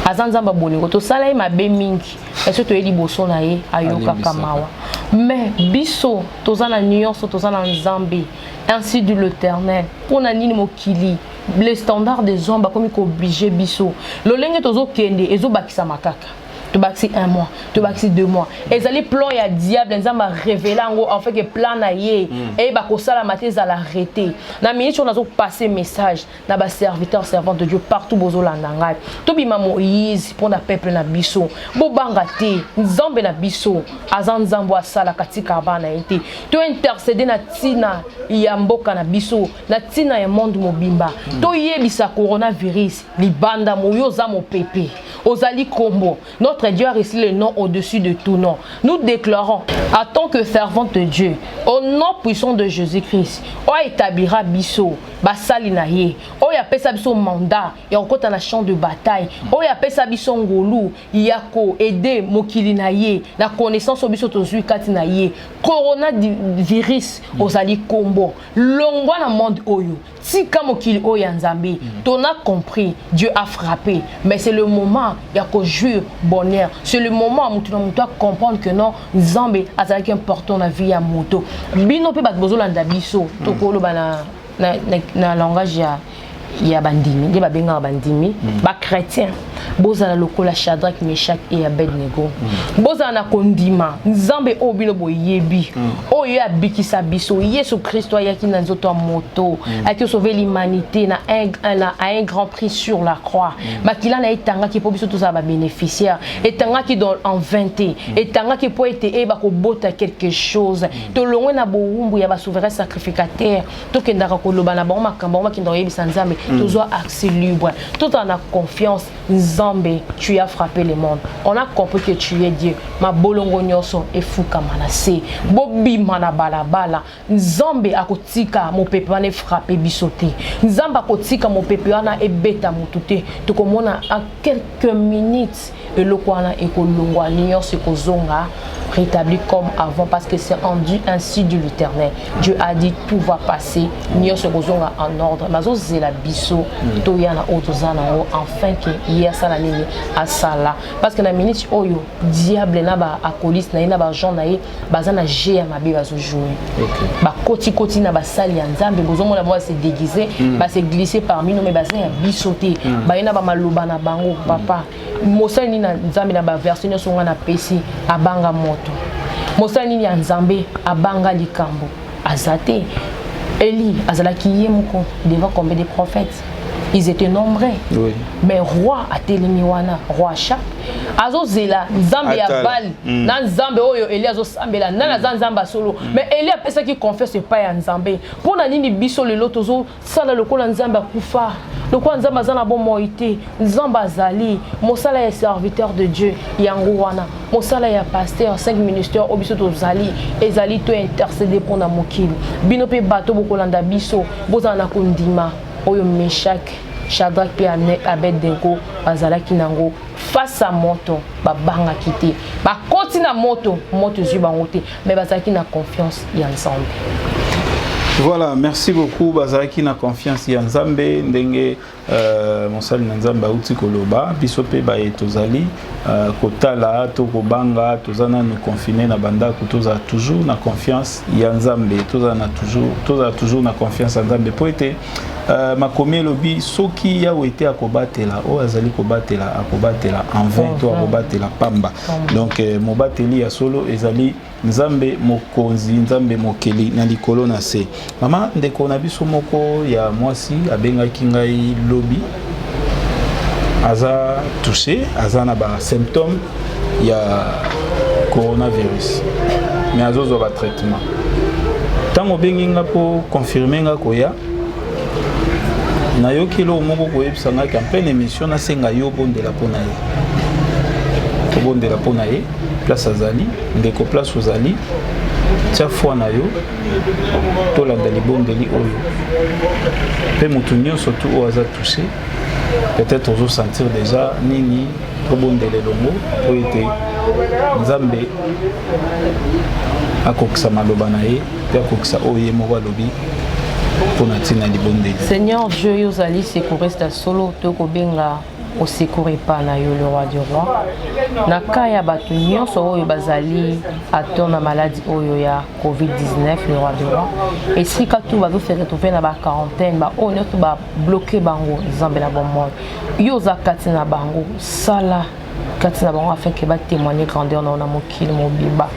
azanzamba bolingo to sala mabe mingi eso to eli boso na ye ayoka kamawa mais biso tozana nuance tozana nzambe ainsi dit l'Éternel pour na nini mokili les standards des hommes comme ko obligé biso lolenge tozo kende ezo bakisa makaka tu baxi 1 mois, tu baxi 2 mois. Et ça les plans ya diable, ils ont révélé en fait que plan na yé et bah qu'on la matin à l'arrêter. Na minute on a passé message, na ba serviteur servant de Dieu partout bozo landanga. To bima Moïse pour na peuple na biso. Bo bangate, nzambe na biso, azan nzambo asala katika bana été. To intercéder na tina ya mboka na biso, na tina ya monde mobimba. To yebisa coronavirus, libanda moyo za mo pepe. Ozali kombo. Notre Dieu a reçu le nom au-dessus de tout nom. Nous déclarons, en tant que servante de Dieu, au nom puissant de Jésus-Christ, on établira biso, basali na ye, on appelle ça biso mandat, et on compte dans la champ de bataille, on appelle ça biso ngolu, yako aider mokili na ye, la connaissance au biso tozui kati na ye, coronavirus ozali kombo, longwa na monde oyo. Si comme qu'il oya nzambe, ton a compris, Dieu a frappé, mais c'est le moment il y a que jouir bonheur. C'est le moment où tu dois comprendre que non, nzambe a ça important la vie à moto. Bino pe bat bozolanda biso, tokolo bana na langage ya bandimi, de babenga bandimi, ba chrétien. Bozala lokola Shadrach, Meshach et Abednego. Bozala na kondima, nzambe obino boyebi. Oyo abikisa biso, Yesu Christ ayaki na nzoto moto, a qui sauvé l'humanité na un grand prix sur la croix. Makila na etanga ki po biso tous ba bénéficiaire, etanga ki dans en 20, etanga ki po été eba ko bota quelque chose. To longwe na boumbu ya ba souverain sacrificateur, to kendaka ko loba na ba makambo ma kindo yebisa nzambe, to accès libre. Tout en a confiance. Nzambe, tu as frappé le monde. On a compris que tu es Dieu. Ma bolongo nyoso e fuka manase. Bobi mana balabala. Nzambe akotika mo pepe wana frappé bisoté. Nzambe akotika mo pepe wana e beta mutute. Tokomona en quelques minutes et le kwana e kolongwa nyoso kozonga rétabli comme avant parce que c'est rendu ainsi de l'Éternel. Dieu a dit tout va passer. Nyoso kozonga en ordre. Mazo zela biso toyana otozana enfin que hier ça la nini asala parce que na minute oyo diable na ba akolis na ina ba jean na ye bazana je mabe bazo jouer ba koti na ba sali ya nzambe bozomona moi se déguiser ba se glisser parmi nous mais bazana ya bisoté ba ina ba maloba na bango papa mosali na nzambe na ba version nyonso ngana pesi abanga moto mosali ni ya nzambe abanga likambo azate Eli azalaki yemoko devant combien de prophètes. Ils étaient nombreux. Oui. Mais roi a telemiwana, roi Chap. Azo zela, nzambe ya bal, na nzambe oyo Eli azo sambela, na nzamba solo. Mais Eli a pensé qu'il confesse pas ya nzambe. Pour na nini biso le lotozo sala lokola nzamba kufa. Lokola nzamba zana bon moité, nzamba zali, mosala ya serviteur de Dieu, yango wana. Mosala ya pasteur, 5 ministères obiso to zali, ezali to intercéder pour na mokili. Bino pe bato bokolanda biso, bozana kondima. Oyo Meshach, Shadrach pe Abednego bazalaki nango face à moto babanga kité ba continue moto zui bango te mais bazalaki na confiance ya ensemble. Voilà, merci beaucoup bazalaki na confiance ya Nzambe ndenge mosali na Nzambe auti koloba biso pe ba etozali kotala to kobanga tozana nous confiner na banda toza toujours na confiance ya Nzambe toza toujours na confiance ya Nzambe po ete makomi lobi soki ya wete akobatela o azali kobatela en vain to akobatela pamba donc mobateli ya solo ezali Nzambe mokonzi Nzambe mokeli na likolo na se mama ndeko na biso moko ya mwasi abengaki ngai lobi aza touché aza na ba symptômes ya coronavirus mais azozo ba traitement tango bengi nga po confirmer nga koya na yo kilo moko koyebisa nga en pleine émission na senga yo bondela pona ye to bondela pona ye place azali ndeko place ozali tia foi na yo tolanda libondeli oyo pe mutu nyonso tu oyo aza touché peut-être ozo sentir déjà nini tobondele longo po ete Nzambe akokisa maloba na ye pe akokisa oyo ye moko alobi. Seigneur Dieu, yozali secouriste solo toko benga au secours pas na yo le roi du roi. Na kaya batu nyonso oyo bazali atteint na maladie oyo ya COVID-19 le roi du roi. Et si ka tout va faire retrouver na ba quarantaine ba on est ba bloquer bango Nzambe na bomoi. Yo zakati na bango sala katina bango afin que ba témoigner grandeur na mokili mobimba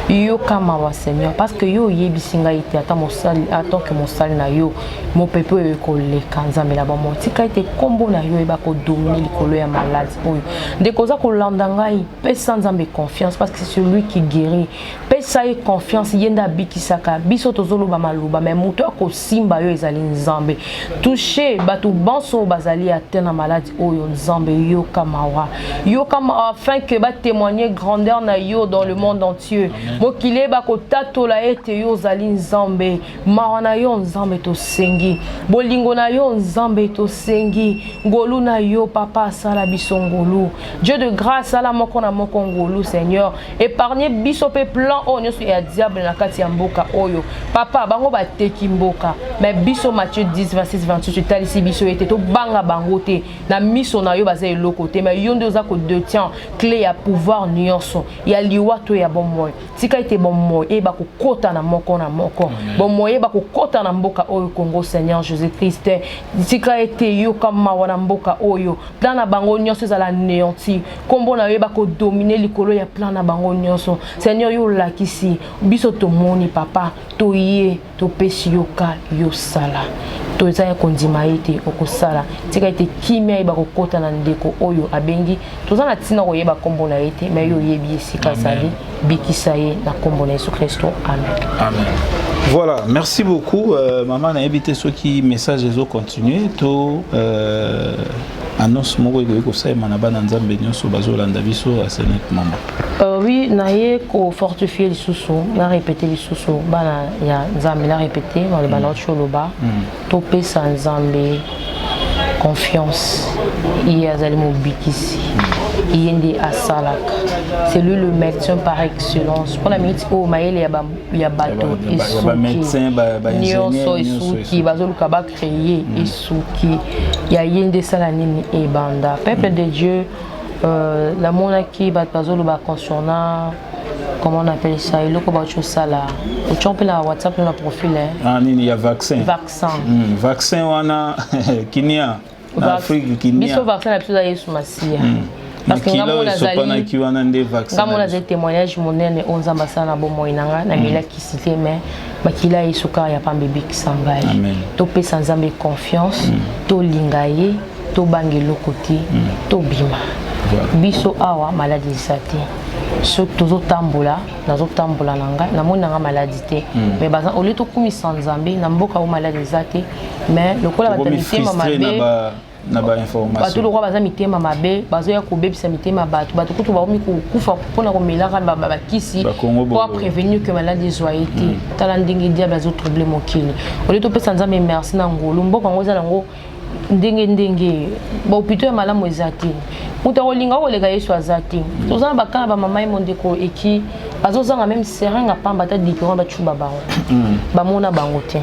yo kama wa Seigneur parce que yo yebisinga ite ata mosali attend que mosali na yo mon peuple ko le Nzambe la bango tika ite kombo na yo e ba ko dominer likolo ya malade oyo de koza ko landa ngai pesa Nzambe confiance parce que c'est celui qui guérit pesa y confiance yenda bikisaka biso tozolo ba maluba mais muto ko simba yo ezali Nzambe toucher batu banso bazali atteint na malade oyo Nzambe yo kama wa yo kama afin que ba témoigner grandeur na yo dans le monde entier. Mokile ba ko tatola ete yo zali Nzambe, mawana yo Nzambe to sengi, bolingo na yo Nzambe to sengi, ngolu na yo papa sala biso ngolu. Dieu de grâce ala moko na moko ngolu Seigneur, épargnez biso pe plan o nyoso ya diable na kati ya mboka oyo. Papa bango ba teki mboka, mais biso Matthieu 10 26 28 talisi biso ete to banga bangote na miso na yo baza elokote mais yo ndoza ko de clé à pouvoir nyonso ya liwato ya bommoy tika ite bommoy e ba ko kota na moko bommoy e ba ko kota na mboka oyo Congo Seigneur Jésus Christ tika ite yo kama wana mboka oyo plan na bango nyonso za néanti kombo na yo ba ko dominer likolo ya plan na bango nyonso Seigneur yo lakisi biso to moni papa to ye to pesi yo ka yo sala to ezaya kondima ite okosala tika ite kimia e ba ko kota na ndeko oyo abengi tozana tina koyeba kombo na ete mais yo yebi esika sali bikisa ye na kombo na Yesu Kristo amen. Amen. Voilà, merci beaucoup maman na évité ceux qui message les autres continuer to annonce moko ko sa mana bana Nzambe nyonso bazolanda biso à Senet mama. Oui, naye ko fortifier lisusu na répéter lisusu bana ya Nzambe na répéter dans le bana choloba to pesa Nzambe confiance il y a zali mobikisi yende asalaka c'est lui le médecin par excellence pour la minute au maele ya bato médecin ba nyonso isuki bazoluka ba créer isuki ya yende sala nini e banda peuple de Dieu la monaki bazoluba concernant comment on appelle ça il faut battre ça là tu peux la WhatsApp na profil ah nini ya vaccin vaccin wana kinia na Afrique kinia biso vaccin na pisa Yesu Masia parce que ngamo nazali kiwana nde vaccin ngamo nazali témoignage monene onza masana bomo inanga na mila kisite mais bakila Yesu ka ya pambe bikisangai to pesa Nzambe confiance to lingaye to bangelo côté to bima biso awa maladie sati so tozo tambola nanga na mona nga maladie te mais baza au lieu to kumisa Nzambe na mboka o maladie zate mais lokola batamite mamabe na ba information bato lokwa baza mitema mabe bazo ya kobebisa mitema bato kutu ba omi kufa pona ko melaka ba kisi pour prévenir que maladie soit été tala ndingi diable azo troubler mokili au lieu to pesa Nzambe merci na ngolo mboka ngoza nango ndenge ba hôpital ya malamu ezati muta olinga olega Yesu azati tozana bakana ba mama mondeko eki bazozanga même seringa pamba ta différent ba chuba bango ba mona bango te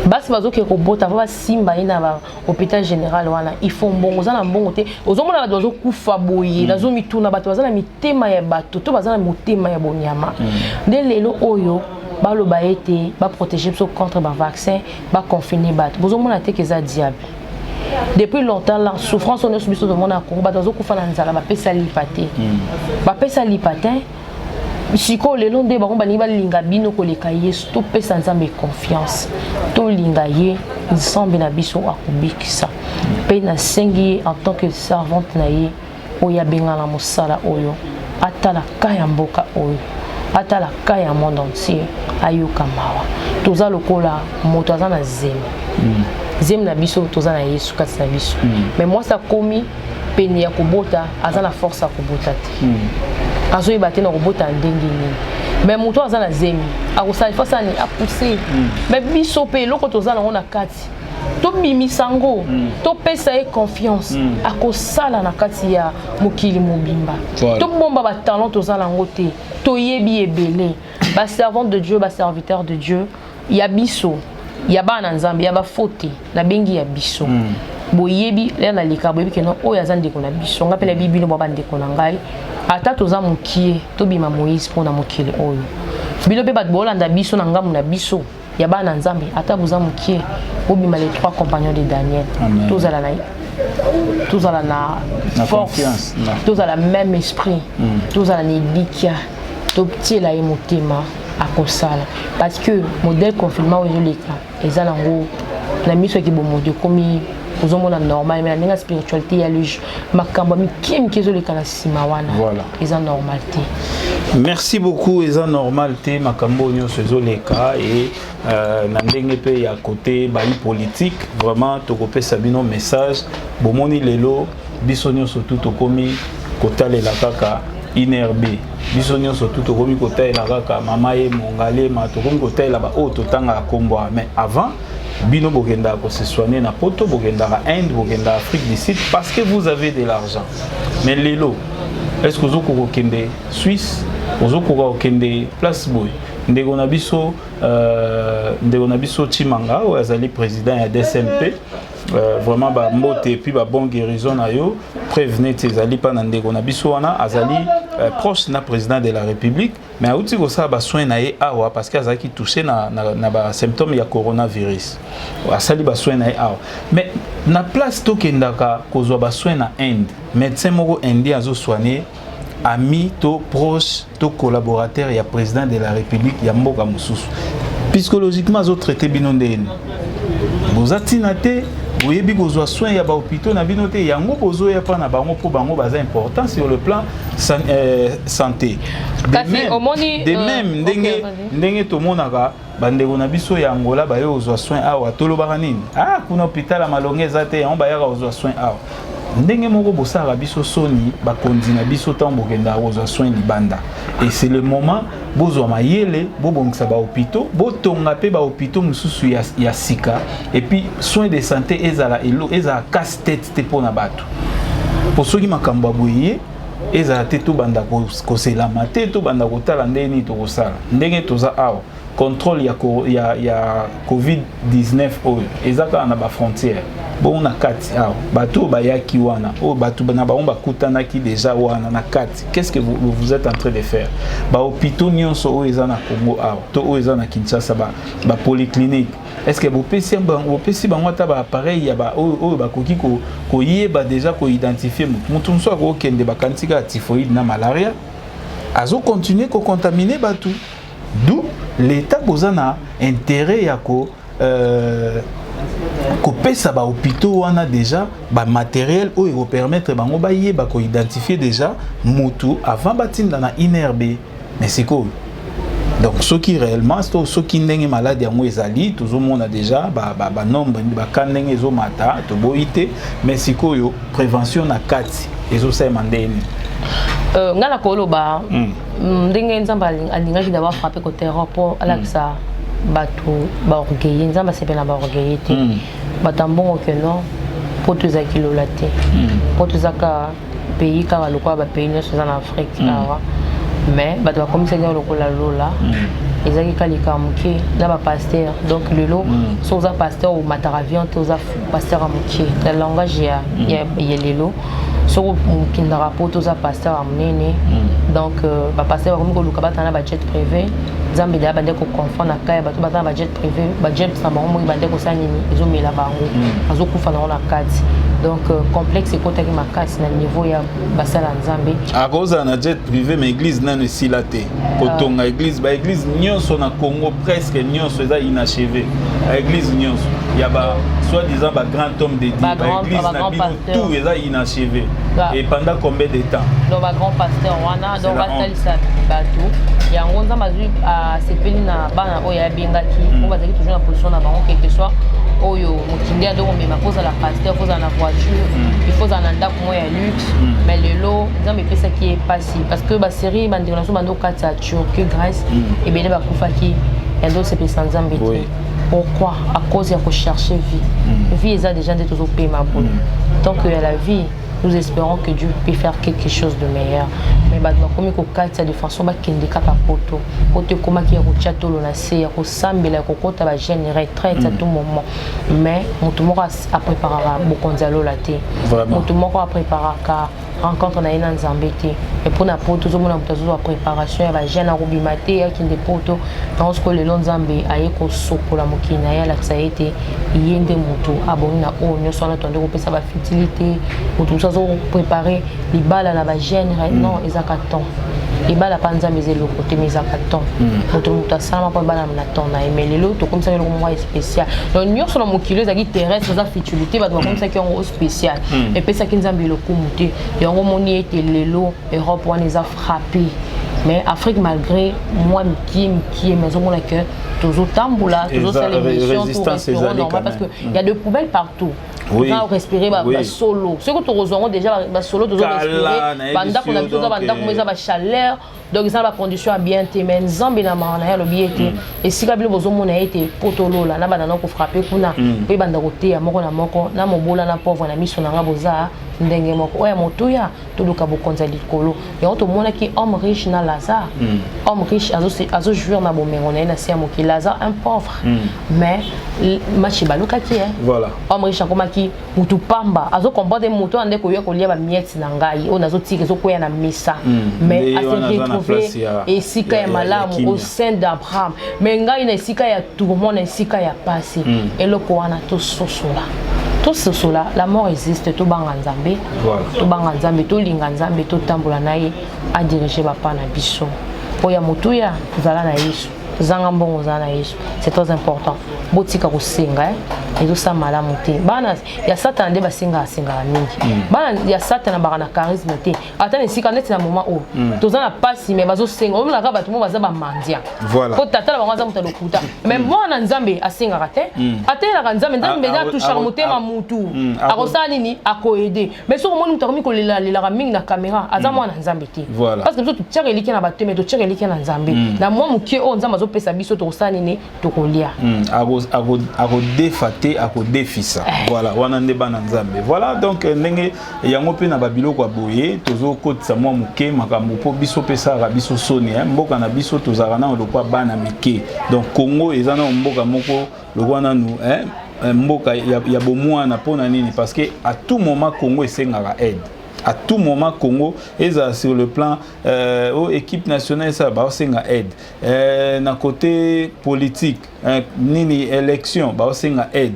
basi bazoke kobota va simba ina ba hôpital général wana il faut mbongo za na mbongo te ozomona bato bazokufa boye nazo mituna bato baza na mitema ya bato to baza na motema ya bonyama nde lelo oyo baloba ete ba protéger biso contre ba vaccin ba confiner bato bozomona te que za diable depuis longtemps la souffrance on est subi sur le monde à Congo bato bazokufa na nzala ba pesa lipate ba pesa lipate siko lelo nde bango bani balinga bino koleka yesu to pesa nzambe confiance to linga ye nzambe na biso akubikisa pe na sengi en tant que servante na ye oya bengala mosala oyo atala kaya mboka oyo atala kaya monde entier ayoka mawa toza lokola moto aza na zemi na biso toza na yesu kati na biso mais moi ça komi peni ya kobota aza na force ya kobota te azoyi bate na kobota ndenge nini mais moto aza na zemi akosala force ani apousser mais biso pe loko toza nango na kati to bimisango to pesa ye confiance akosala na kati ya mokili mobimba to bomba ba talent toza nango te to yebi ebele ba servant de Dieu ba serviteur de Dieu ya biso ya bana nzambe ya ba faute na bengi ya biso boyebi le na lika boyebi keno oyo aza ndeko na biso nga pe na bibino baba ndeko na ngai ata toza mokie to bima Moïse pona mokili oyo bino pe bat bolanda biso na ngamu na biso ya bana nzambe ata boza mokie obima les 3 compagnons de Daniel tozala na force tozala même esprit tozala na ebikia totiela ye motema akosala parce que modèle confinement oyo ezoleka eza nango na miso ya kibomoto komi ozomona normal mais la spiritualité ya luge makambo miki ezoleka na sima wana eza normal te. Merci beaucoup eza normal te makambo nyonso ezoleka et na ndenge pe ya côté bali politique vraiment tokopesa bino message bomoni lelo biso nyonso tout tokomi kotalela kaka inerbe biso nyonso tout tokomi kotalela kaka mama ye mongale ma tokomi kotalela ba o totanga kombo mais avant bino bokenda ko se soigner na poto bokenda à Inde bokenda Afrique du Sud parce que vous avez de l'argent mais lelo est-ce que vous okokende Suisse vous okokende place boy ndeko na biso Chimanga ou azali président ya DSMP vraiment ba mbote et puis ba bon guérison na yo prévenez tes ali pa na ndeko na biso wana azali proche na président de la République mais auti ko ça ba soin na ye awa parce que azaki touché na ba symptômes ya coronavirus asali ba soin na ye awa mais na place to kendaka kozwa ba soin na Inde médecin moko indien azo soigner ami to proche to collaborateur ya président de la République ya mboka mususu psychologiquement azo traiter bino ndeni bozatina te boyebi kozwa soin ya ba hôpitaux na bino te yango bozo ya pa na bango po bango baza important sur le plan santé de même ndenge to monaka bandeko na biso ya Angola ba yo kozwa soin awa tolobaka nini kuna hôpital ya Malonge za te on ba ya kozwa soin awa ndenge moko bosala biso soni bakonzi na biso tambo kenda kozwa soin libanda et c'est le moment bozwa mayele bobongisa ba hôpitaux botonga pe ba hôpitaux mususu ya sika et puis soins de santé ezala casse tête te pona bato pour ceux qui makambo boye ezala te to banda ko selama te to banda ko tala ndeni to kosala ndenge toza awa contrôle ya COVID-19 oyo ezaka na ba frontière bon na kati bato bayaki wana o bato na ba omba kutana ki déjà wana na kati qu'est-ce que vous êtes en train de faire ba hôpitaux nyonso o eza na Congo to o eza na Kinshasa ba polyclinique est-ce que vous pesi bango ta ba appareil ya ba o ba koki ko yeba déjà ko identifier mutu nso ko kende ba kantika typhoïde na malaria azo continuer ko contaminer bato d'où l'état bozana intérêt ya ko pesa ba hôpitaux wana déjà ba matériel o ego permettre bango ba yeba ko identifier déjà mutu avant batinda na inerbe mais c'est quoi donc ceux qui réellement ceux qui ndenge malade yango ezali tout monde a déjà ba nombre ba kanenge ezo mata to boité mais c'est quoi yo prévention na kati ezo sa mandeni ngala koloba ndenge nzamba alingaki d'abord frapper côté terrain pour alaksa bato ba orgueil nzamba sepela ba orgueil te batambongo que non pour tous akilo te pour tous aka pays ka lokwa ba pays nyonso en Afrique mais bato ba komisa ngalo lokola lola ezaki kalika muke na ba pasteur donc lelo soza pasteur ou mataravion toza pasteur à muke la langage ya lelo soko mukindaka po toza pasteur à munene donc ba pasteur ba komiko luka batana ba jet privé Zambi da bande ko confond na kaya bato batana ba jet privé ba jet sa bango bande ko sanini ezomela bango azokufa na ona kati donc complexe ekotaki makasi na niveau ya basala nzambe akoza na jet privé mais église nano silate kotonga église ba église nyonso na Congo presque nyonso eza inachevé a église nyonso ya ba soi-disant ba grand homme de Dieu ba église na bino tout eza inachevé et pendant combien de temps donc ba grand pasteur wana donc batalisa bato yango nzamba zui a sepeli na bana oyo ya bengaki on bazaki toujours na position na bango quelque soit oyo mokindi ado mema poza la pasteur poza na voiture il faut en ndako mo ya luxe mais lelo nzamba pesa qui est passé parce que ba série bandeko na so bando kata Turquie Grèce et bele ba kufaki endo se pesa nzamba te pourquoi à cause ya ko chercher vie eza déjà de toujours payer ma bonne tant que la vie nous espérons que Dieu peut faire quelque chose de meilleur. Mais comme il y a de façon qui est poto, poto comme qui est au château le nacé, au sambe la cocotte à la gêne retraite à tout moment. Mais mon tour a préparé beaucoup de lolaté. Mon tour a préparé rencontre na ina nzambete et pour na poto zo mona mutazo a préparation ya ba jeune a robimate ya kinde poto parce que le nzambe aye ko sokola mokina ya la saete yende mutu aboni na o nyoso na tonde ko pesa ba fertilité mutu so préparer libala na ba jeune non ezaka temps libala panza mezelo côté mezaka temps mutu mutasama pa bana na temps na emelelo to comme ça le mois spécial donc nyoso na mokilo ezaki terrestre za fertilité ba comme ça qui on spécial et pesa kinzambe le kumuté yango moni ete lelo Europe wana eza frappé mais Afrique malgré moi qui maison mona que toujours tamboula toujours ça l'émission pour respirer normal parce que il y a de poubelles partout. Oui. Quand on respirer solo. Ce que tu rejoins déjà solo toujours respirer. Banda qu'on a besoin banda qu'on a chaleur donc ça la condition à bien te mais nzambe na mana le biete et si kabilo bozo mona été potolo là na bana ko frapper kuna pe banda kote ya moko na mobola na pauvre na miso na ngaboza ndenge moko oya motuya toluka bokonza likolo et on te mona ki homme riche na Lazare homme riche azo jouer na bomengo na sia moki Lazare un pauvre mais machi baluka ki voilà homme riche akoma ki mutu pamba azo comporter moto ande ko yeko lia ba miette na ngai o nazo tike zo koya na misa mais a se retrouver et sika ya malamu au sein d'Abraham mais ngai na sika ya tourment na sika ya passé et le ko wana to sosola tout cela, la mort existe, tout banga nzambe, tout banga nzambe, tout linga nzambe, tout tambola naye a dirigé papa na biso. Oya mutuya, zala na Yesu, zanga mbongo zala na Yesu. C'est très important. Botika ko senga et tout ça malamu te. Bana ya satan de basenga mingi. Bana ya satan ba na charisme te. Atane sika net na moment o. Toza na pasi mais bazo senga. On na ka batu mo baza ba mandia. Voilà. Ko tata ba ngaza mutalo kuta. Mais moi na nzambe asenga te. Atela ka nzambe nzambe da tout charmoter ma mutu. Akosala nini akoede. Mais so mo mutu ko lela mingi na caméra. Aza mo na nzambe te. Parce que tu tire eliki na batu mais tu tire eliki na nzambe. Na moi mukie o nzambe zo pesa biso to kosala nini to kolia. Ako défaté ako défisa voilà wana nde bana nzambe voilà donc ndenge yango pe na babilo kwa boye tozo kotisa mwa muke makambo po biso pesa ra biso soni mboka na biso tozaka na lokwa bana mike donc Congo eza na mboka moko lokwa nanu mboka ya bomwana pona nini parce que à tout moment Congo esengaka aide à tout moment Congo est sur le plan équipe nationale ça ba senga aide na côté politique nini élection ba senga aide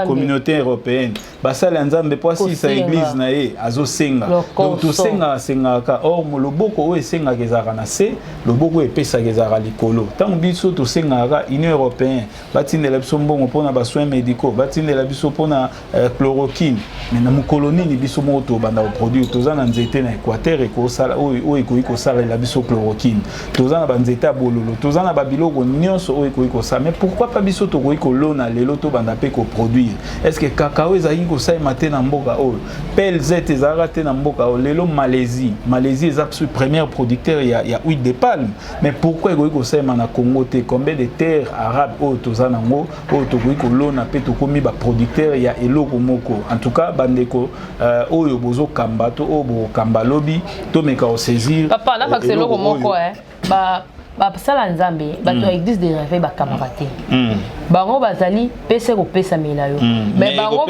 communauté européenne ba sala nzambe po si sa église na ye azo senga donc to senga ka or loboko o senga kezaka na se loboko epesa kezaka likolo tant biso to senga ka union européenne batindela biso mbongo pona ba soins médicaux batindela biso pona chloroquine mais na mukoloni ni biso moto banda produit tozana nzete na Équateur eko sala o eko sala la biso chloroquine tozana ba nzete bololo tozana ba biloko nyonso o eko sala mais pourquoi pas biso to ko lona lelo to banda pe ko produire est-ce que cacao ezaki ko sa matin na mboka o pelzete ezarate na mboka o lelo Malaisie est absolument premier producteur il y a huile de palme mais pourquoi eko sa na Congo te combien de terres arabes o tozana ngo o to ko lona pe to komi ba producteur il y a eloko moko en tout cas bandeko oyo bozo kambato obo kambalobi to meka o saisir papa na faxelo ko moko ba basala nzambe bato ya église de réveil bakamaka te bango bazali pesa kopesamela yo mais bango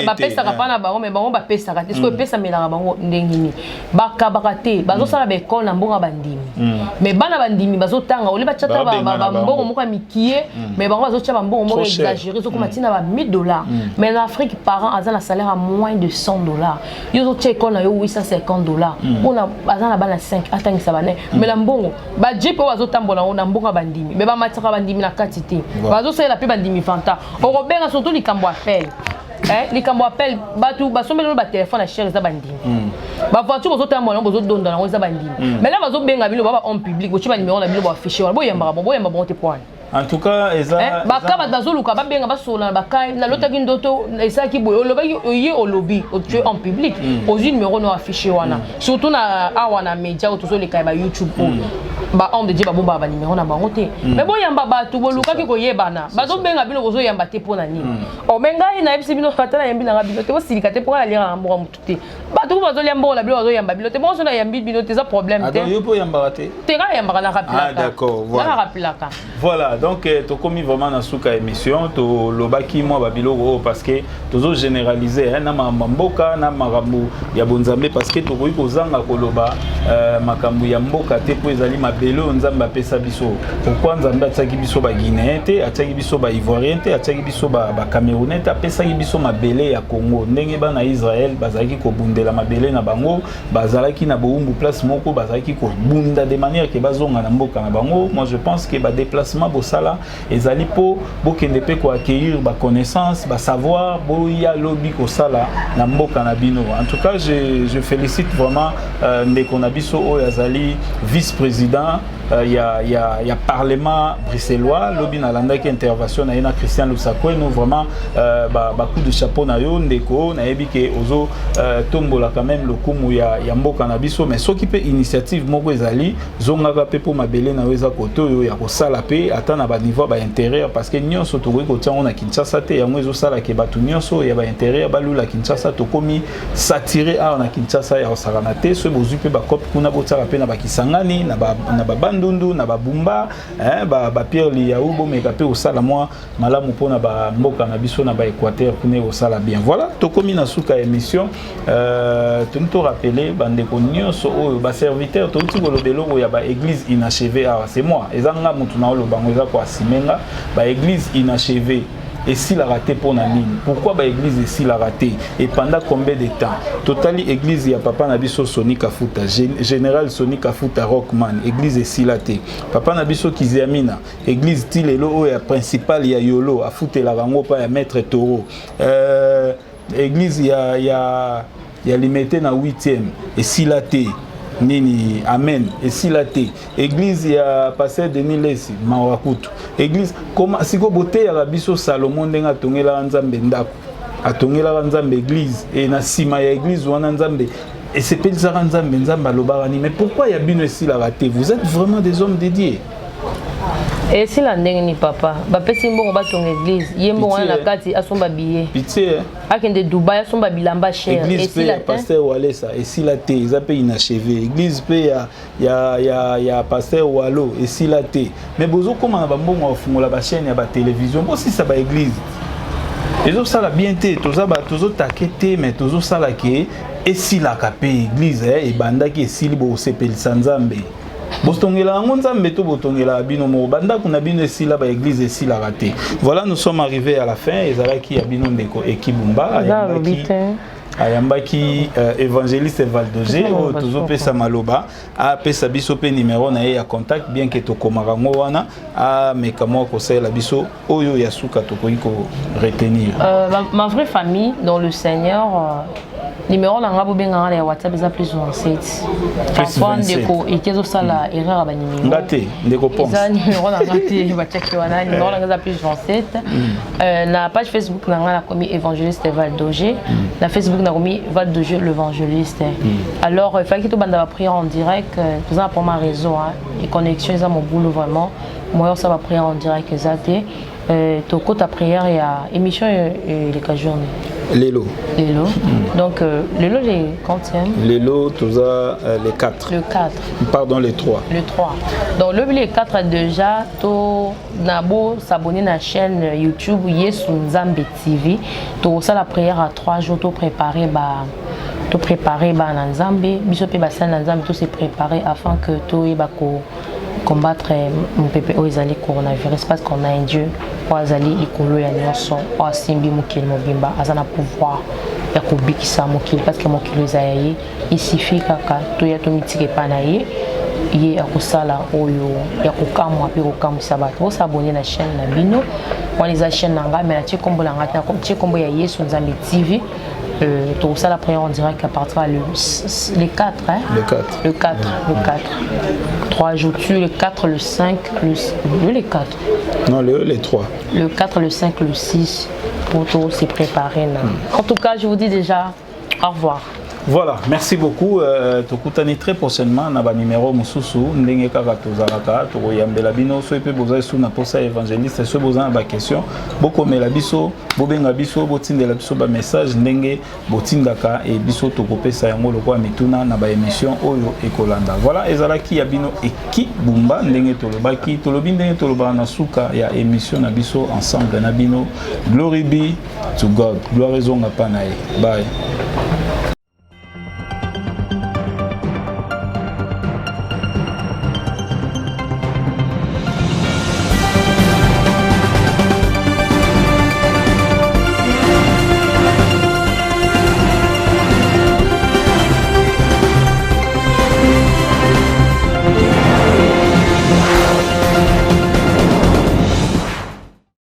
bapesaka mpa na bango mais bango bapesaka te soki epesamelaka bango ndenge nini bakabaka te bazosala baekole na mbongo ya bandimi mais bana bandimi bazotanga ole batiata bambongo moko ya mikie mais bango bazotia bambongo moko exagéré ezokoma ntina ba $1000 mais na Afrique parent aza na salaire à moins de $100 yo ozotia ekole na yo $850 mpona aza na bana 5 atangisa bane mais na mbongo baji mpo bazotambola ngo na mbongo ya bandimi mais bamatiaka bandimi na kati te bazosalela mpe bandimi fanta okobenga surtout likambo appel likambo appel bato basombeli ba téléphone à cher eza bandimi ba voiture bozotambola ngo bozodonda nango eza bandimi mais là bazobenga bino baba en public bochi ba numéro na bino boaffiché wana boyembaka bon te point. En tout cas, baka bazoluka babenga basola bakai na lotaki ndoto esaki boye olobaki oye olobi tu es en public ozi numéro no affiché wana surtout na awana media otozoleka ba YouTube ba homme de Dieu ba bomba ba numéro na bango te mais boyamba bato bolukaki koyebana bazobenga bino bozoyamba te pona nini o menga ina ebisi bino fatala yambi na bino te bosilika te pona lira na mboka mutu te bato bazolyamba la bino bazoyamba bino te bonso na yambi bino te za problème te yo po yamba te te ga yamba na rapilaka ah d'accord voilà donc tu commis vraiment dans souka émission to lobaki moi babiloko parce que tozo généraliser na mboka na makambo ya bonzambe parce que to koyi kozanga koloba makambo ya mboka te po ezali mabelo nzamba pesa biso pourquoi nzamba ataki biso ba guinéen te ataki biso ba ivoirien te ataki biso ba camerounais te apesa biso mabele ya Congo ndenge ba na Israël bazaki ko bundela mabele na bango bazalaki na boumbu place moko bazaki ko bunda de manière que bazonga na mboka na bango. Moi je pense que ba déplacement sala ezali po bokende pe ko accueillir ba connaissance ba savoir boya lobby ko sala na mboka na bino. En tout cas je félicite vraiment ndeko na biso oyo azali vice-président il y a parlement bruxellois lobby na landaki intervention na ina Christian Lusako nous vraiment ba coup de chapeau na yo ndeko na yebi ke ozo tombola quand même le kumu ya mboka na biso mais soki pe initiative moko ezali zongaka pe po mabele na weza koto yo ya ko sala pe na ba niveau ba intérieur parce que nyonso to ko tiango na Kinshasa te yango ezo sala ke batu nyonso ya ba intérieur balula Kinshasa to komi saturé a na Kinshasa ya osakana te so bozu pe ba cop kuna botaka pe na ba Kisangani na ba bandundu na ba bumba ba Pierre Liaou bo meka pe osala moi malamu pona ba mboka na biso na ba Équateur kuna osala bien. Voilà to komi na suka émission tu nous rappeler bande ko nyonso o ba serviteur to ti kolobelo ya ba église inachevée c'est moi ezanga mutu na lo bango kwa simenga ba église inachevée et si la raté pour la ligne pourquoi ba église et si la raté et pendant combien de temps totali église ya papa nabiso Sony Kafuta général Sony Kafuta Rockman église et si la té papa nabiso Kiziamina église tilelo ya principal ya Yolo a fouté la rango pa ya maître Toro église ya limité na 8e et si la té nini amen et si la té église ya pasteur Denis Lesi Mawakutu église comment siko boté ya biso Salomon ndenga tongela nzambe ndako atongela nzambe église et na sima ya église wana nzambe et c'est pelisa nzambe nzambe alobani mais pourquoi ya bino si la raté vous êtes vraiment des hommes dédiés. Et si la ndenge papa ba pesi mbongo ba ton église yembo wana kati asomba billet pitié akende Dubai asomba bilamba cher et si la pasteur Walesa et si la té ils appellent inachevé église pe ya pasteur Walo et si la té mais bozo comment ba mbongo ofungola ba chaîne ya ba télévision bo si ça ba église ezo sala bien té tozo takete mais tozo sala ke et si la kapé église et bandaki et si bo sepelisa nzambe botongela ngo nzambe to botongela bino mo banda kuna bino esila ba église esila raté. Voilà nous sommes arrivés à la fin ezalaki ya bino ndeko Ekibumba ayambaki évangéliste Valdoger o tozo pesa maloba a pesa biso pe numéro na ye ya contact bien que to komaka ngo wana a mekamo ko sala biso oyo ya suka to ko retenir ma vraie famille dans le Seigneur numéro na ngabo benga na WhatsApp za plus 27 parfois ndeko ikezo sala erreur ba numéro ngate ndeko pense za numéro na ngate ba check wana numéro na za plus 27 na page Facebook na ngala komi évangéliste Valdoger na Facebook na komi Valdoger l'évangéliste. Alors il fallait que to banda ba prière en direct tout ça pour ma réseau et connexion za mon boulot vraiment moi ça va prière en direct exacté Toko ta prière il y a émission les 4 journées. Lélo. Lélo. Donc Lélo les quantième? Lélo tous les 4. Le 4. Pardon, les 3. Le 3. Donc le les 4 déjà to nabo s'abonner à la chaîne YouTube Yesu Nzambe TV. To ça la prière à 3 jours to préparer Nzambe, biso pe basa Nzambe to se préparer afin que to y combattre mon pépé ezali coronavirus parce qu'on a un Dieu oazali likolo ya nyonso oasimbi mokili mobimba azana pouvoir ya kobikisa mokili parce que mokili ezaye il suffit kaka to ya to mitike pana ye akosala oyo ya kokamwa pe kokamwisa bato osabone na chaîne na bino wana eza chaîne na ngai mais na tie kombo na ngai tie kombo ya Yesu Nzambe TV. Tout ça la prière on dirait qu'à partir les 4 hein? Le 4 3 jours tu le 4 le 5 le 4 non les 3 le 4 le 5 le 6 pour tout se préparer en tout cas je vous dis déjà au revoir. Voilà, merci beaucoup. Tokutani très prochainement na ba numéro mususu ndenge kaka tozalaka tokoyambela bino so pe boza sous na posa évangéliste so boza na ba question bokomela biso bobenga biso botindela biso ba message ndenge botindaka et biso tokopesa yango lokwa mituna na ba émission oyo ekolanda. Voilà ezalaki ya bino Ekibumba ndenge tolobaki tolobi ndenge tolobana na suka ya émission na biso ensemble na bino. Glory be to God. Gloire ezonga pa na ye. Bye.